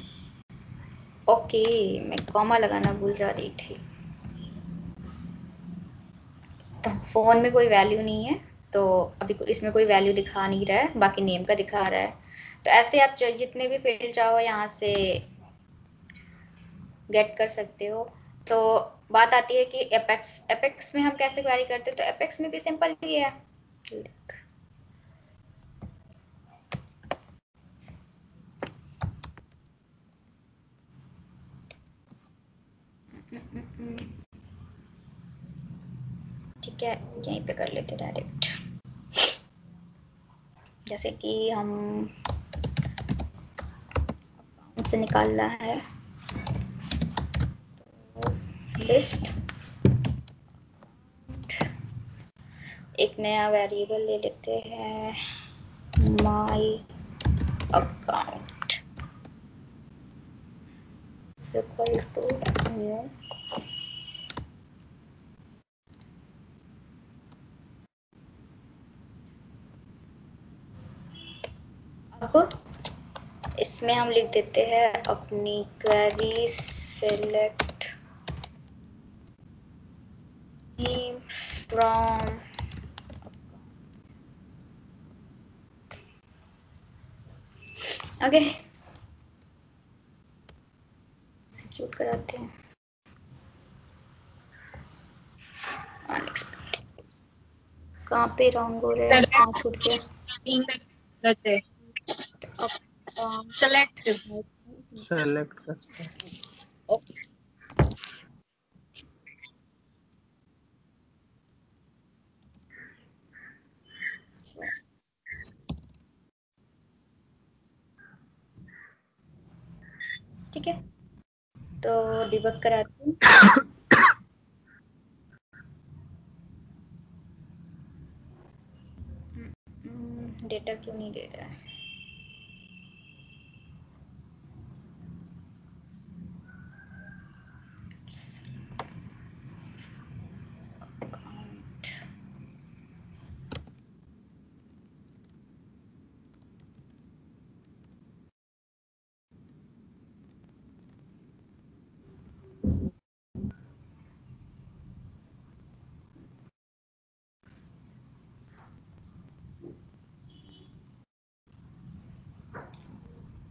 ओके, मैं कॉमा लगाना भूल जा रही थी। तो फोन में कोई वैल्यू नहीं है, तो अभी इसमें कोई वैल्यू दिखा नहीं रहा है, बाकी नेम का दिखा रहा है। तो ऐसे आप जितने भी फील्ड चाहो यहाँ से गेट कर सकते हो। तो बात आती है कि एपेक्स, एपेक्स में हम कैसे क्वेरी करते हैं? तो एपेक्स में भी सिंपल ही है। ठीक है, यहीं पे कर लेते डायरेक्ट। जैसे कि हम अकाउंट से निकालना है, तो लिस्ट, एक नया वेरिएबल ले लेते हैं, my account equal to new, अब इसमें हम लिख देते हैं अपनी query select from, okay execute कराते हैं। कहाँ पे रॉन्ग हो रहा है, कहाँ छूट गया? सेलेक्ट सेलेक्ट करते हैं। ठीक है, तो डिबग कराते हैं। डेटा क्यों नहीं दे रहा है?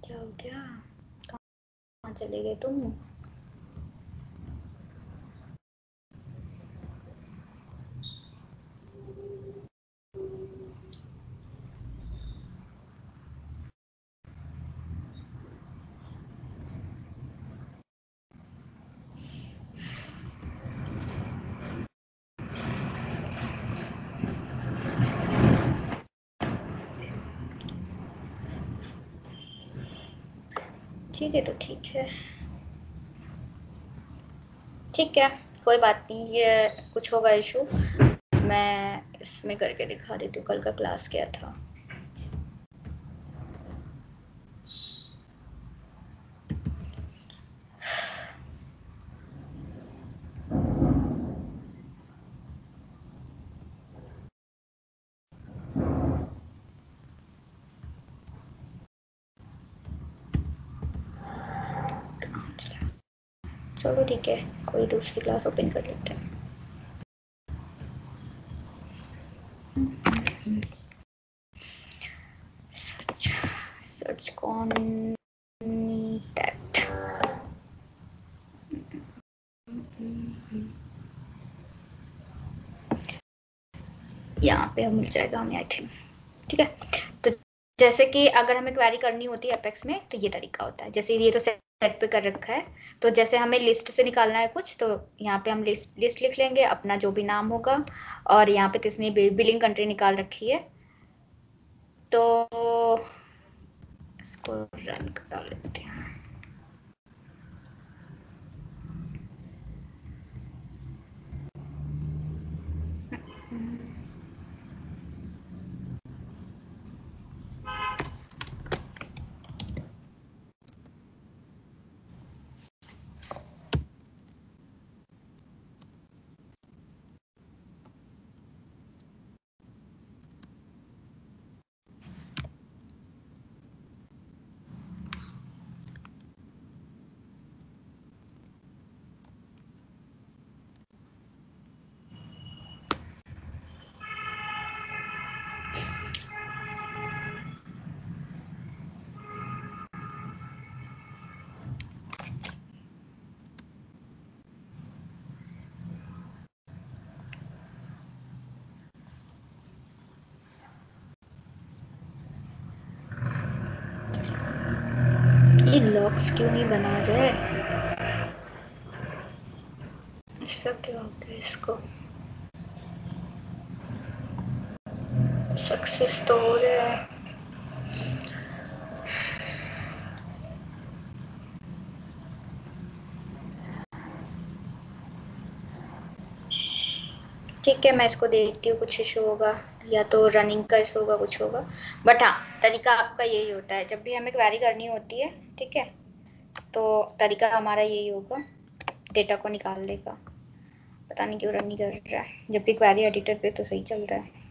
क्या हो गया, कहाँ चले गए तुम? चीजें तो ठीक है, ठीक है, कोई बात नहीं, ये कुछ होगा इशू, मैं इसमें करके दिखा देती हूँ कल का क्लास क्या था। चलो ठीक है, कोई दूसरी क्लास ओपन कर लेते हैं। सर्च कॉन्टैक्ट, यहाँ पे मिल जाएगा हमें आई थिंक। ठीक है, तो जैसे कि अगर हमें क्वेरी करनी होती है एपेक्स में तो ये तरीका होता है। जैसे ये तो सेट पे कर रखा है, तो जैसे हमें लिस्ट से निकालना है कुछ, तो यहाँ पे हम लिस्ट लिख लेंगे अपना जो भी नाम होगा, और यहाँ पे किसने बिलिंग कंट्री निकाल रखी है, तो इसको रन करा लेते हैं। ये लॉक्स क्यों नहीं बना रहे? ऐसा क्या हो गया इसको? सक्सेस तो हो रहा है। ठीक है, मैं इसको देखती हूँ, कुछ इशू होगा या तो रनिंग का इशू होगा, कुछ होगा। बट हाँ, तरीका आपका यही होता है जब भी हमें क्वेरी करनी होती है, ठीक है, तो तरीका हमारा यही होगा डेटा को निकालने का। पता नहीं क्यों रन नहीं कर रहा है, जबकि क्वेरी एडिटर पे तो सही चल रहा है।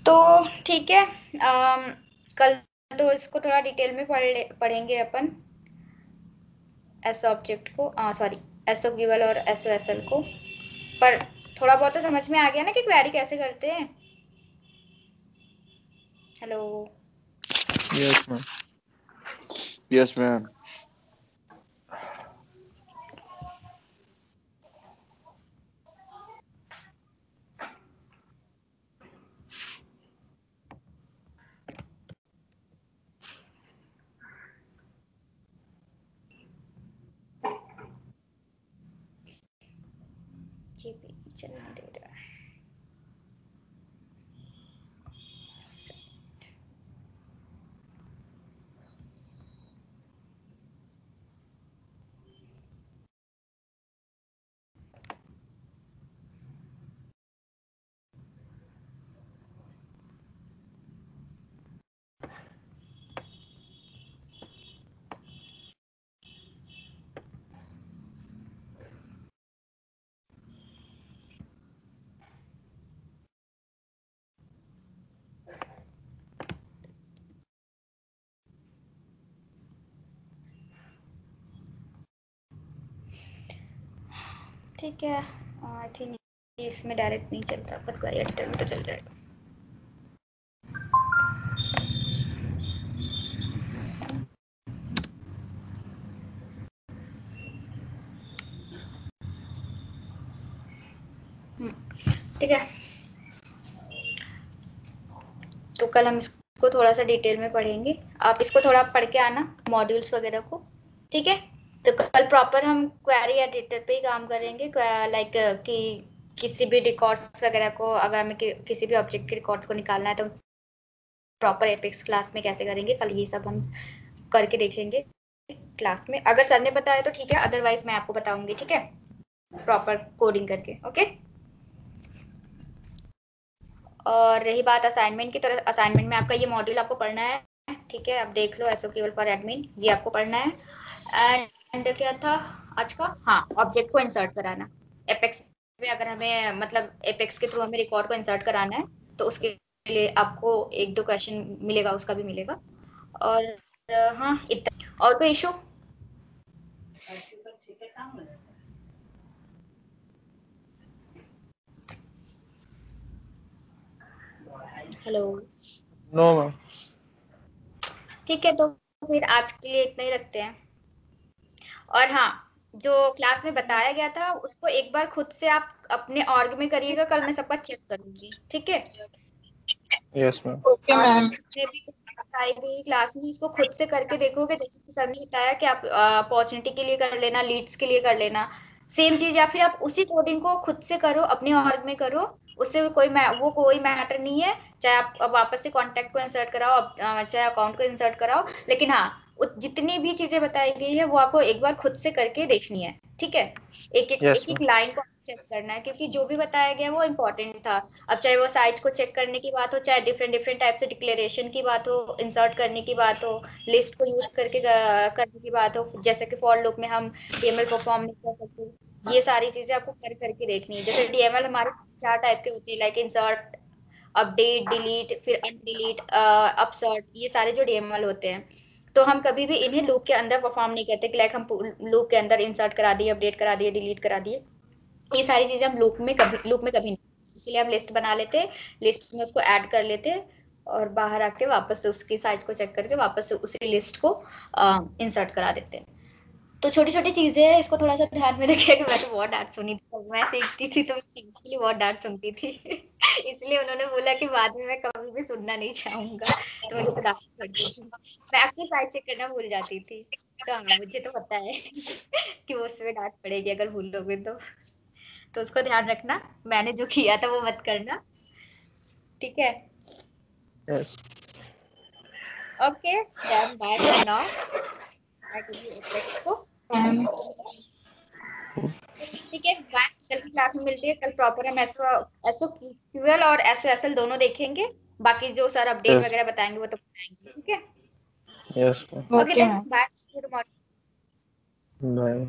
तो ठीक है, कल तो इसको थोड़ा डिटेल में पढ़ेंगे अपन, एस ऑब्जेक्ट को, सॉरी, एसओ गिवल और एसओ एसएल को। पर थोड़ा बहुत तो समझ में आ गया ना कि क्वेरी कैसे करते हैं। Hello. Yes ma'am. Yes ma'am. GP चलने दे रहा है। ठीक है, आई थिंक इसमें डायरेक्ट नहीं चलता, पर क्वेरी एडिटर में तो चल जाएगा। ठीक है, तो कल हम इसको थोड़ा सा डिटेल में पढ़ेंगे। आप इसको थोड़ा पढ़ के आना, मॉड्यूल्स वगैरह को, ठीक है। तो कल प्रॉपर हम क्वेरी एडिटर पे ही काम करेंगे, लाइक कि किसी भी रिकॉर्ड्स वगैरह को, अगर हमें किसी भी ऑब्जेक्ट के रिकॉर्ड्स को निकालना है तो प्रॉपर एपेक्स क्लास में कैसे करेंगे, कल ये सब हम करके देखेंगे क्लास में। अगर सर ने बताया तो ठीक है, अदरवाइज मैं आपको बताऊंगी, ठीक है, प्रॉपर कोडिंग करके। ओके। और रही बात असाइनमेंट की, तरह असाइनमेंट में आपका ये मॉड्यूल आपको पढ़ना है, ठीक है। आप देख लो, एसओ केवल फॉर एडमिन, ये आपको पढ़ना है। एंड क्या था आज का, हाँ, ऑब्जेक्ट को इंसर्ट कराना एपेक्स में। अगर हमें मतलब एपेक्स के थ्रू हमें रिकॉर्ड को इंसर्ट कराना है तो उसके लिए आपको एक दो क्वेश्चन मिलेगा, उसका भी मिलेगा। और हाँ, इतना। और कोई इशू? हेलो। No ma'am. ठीक है, तो फिर आज के लिए इतना ही रखते हैं। और हाँ, जो क्लास में बताया गया था उसको एक बार खुद से आप अपने ऑर्ग में करिएगा, कल मैं सबका चेक करूंगी, ठीक है। Yes ma'am. ओके आज मैम। जितने भी आई गई क्लास में इसको खुद से करके देखोगे, जैसे कि सर ने बताया कि आप अपॉर्चुनिटी के लिए कर लेना, लीड्स के लिए कर लेना, सेम चीज। या फिर आप उसी कोडिंग को खुद से करो, अपने ऑर्ग में करो, उससे वो कोई मैटर नहीं है। चाहे आप अब वापस से कॉन्टैक्ट को इंसर्ट कराओ, चाहे अकाउंट को इंसर्ट कराओ, लेकिन हाँ, जितनी भी चीजें बताई गई है वो आपको एक बार खुद से करके देखनी है, ठीक है। एक एक यस एक एक मैम। लाइन को चेक करना है, क्योंकि जो भी बताया गया वो इम्पोर्टेंट था। अब चाहे वो साइज को चेक करने की बात हो, चाहे डिफरेंट डिफरेंट टाइप से डिक्लेरेशन की बात हो, इंसर्ट करने की बात हो, लिस्ट को यूज करके करने की बात हो, जैसे कि फॉर लूप में हम डीएमएल परफॉर्म नहीं कर सकते, ये सारी चीजें आपको कर करके देखनी है। जैसे डीएमएल हमारे 4 टाइप के होते हैं, लाइक इंसर्ट, अपडेट, डिलीट, फिर अनडिलीट, अपसर्ट, ये सारे जो डीएमएल होते हैं। तो हम कभी भी इन्हें लूप के अंदर परफॉर्म नहीं करते कि लाइक हम लूप के अंदर इंसर्ट करा दिए, अपडेट करा दिए, डिलीट करा दिए, ये सारी चीजें हम लूप में कभी नहीं। इसलिए हम लिस्ट बना लेते हैं, लिस्ट में उसको ऐड कर लेते हैं, और बाहर आके वापस से उसकी साइज को चेक करके वापस से उसी लिस्ट को इंसर्ट करा देते हैं। तो छोटी छोटी चीजें हैं, इसको थोड़ा सा ध्यान में रखिए। कि मैं तो बहुत डांट सुनी थी, जब मैं सीखती थी तो मैं सीख के लिए बहुत डांट सुनती थी। इसलिए उन्होंने बोला कि बाद में मैं कभी भी सुनना नहीं चाहूंगा, तो मुझे डांट पड़ती थी। मैं आपकी साइड चेक करना भूल जाती थी। तो हाँ, मुझे तो पता है कि उसमें डांट पड़ेगी अगर भूलोगे तो उसको ध्यान रखना। मैंने जो किया था वो मत करना। ठीक है, yes okay done, bye for now. मैं टीवी एपेक्स को, ठीक है, बाय। कल की क्लास में मिलती है, कल प्रॉपर हम एसओ क्यूएल और एसओएसएल दोनों देखेंगे, बाकी जो सर अपडेट यस वगैरह बताएंगे वो तो बताएंगे, ठीक है। Yes okay okay then ma'am. Bye, good morning. Bye.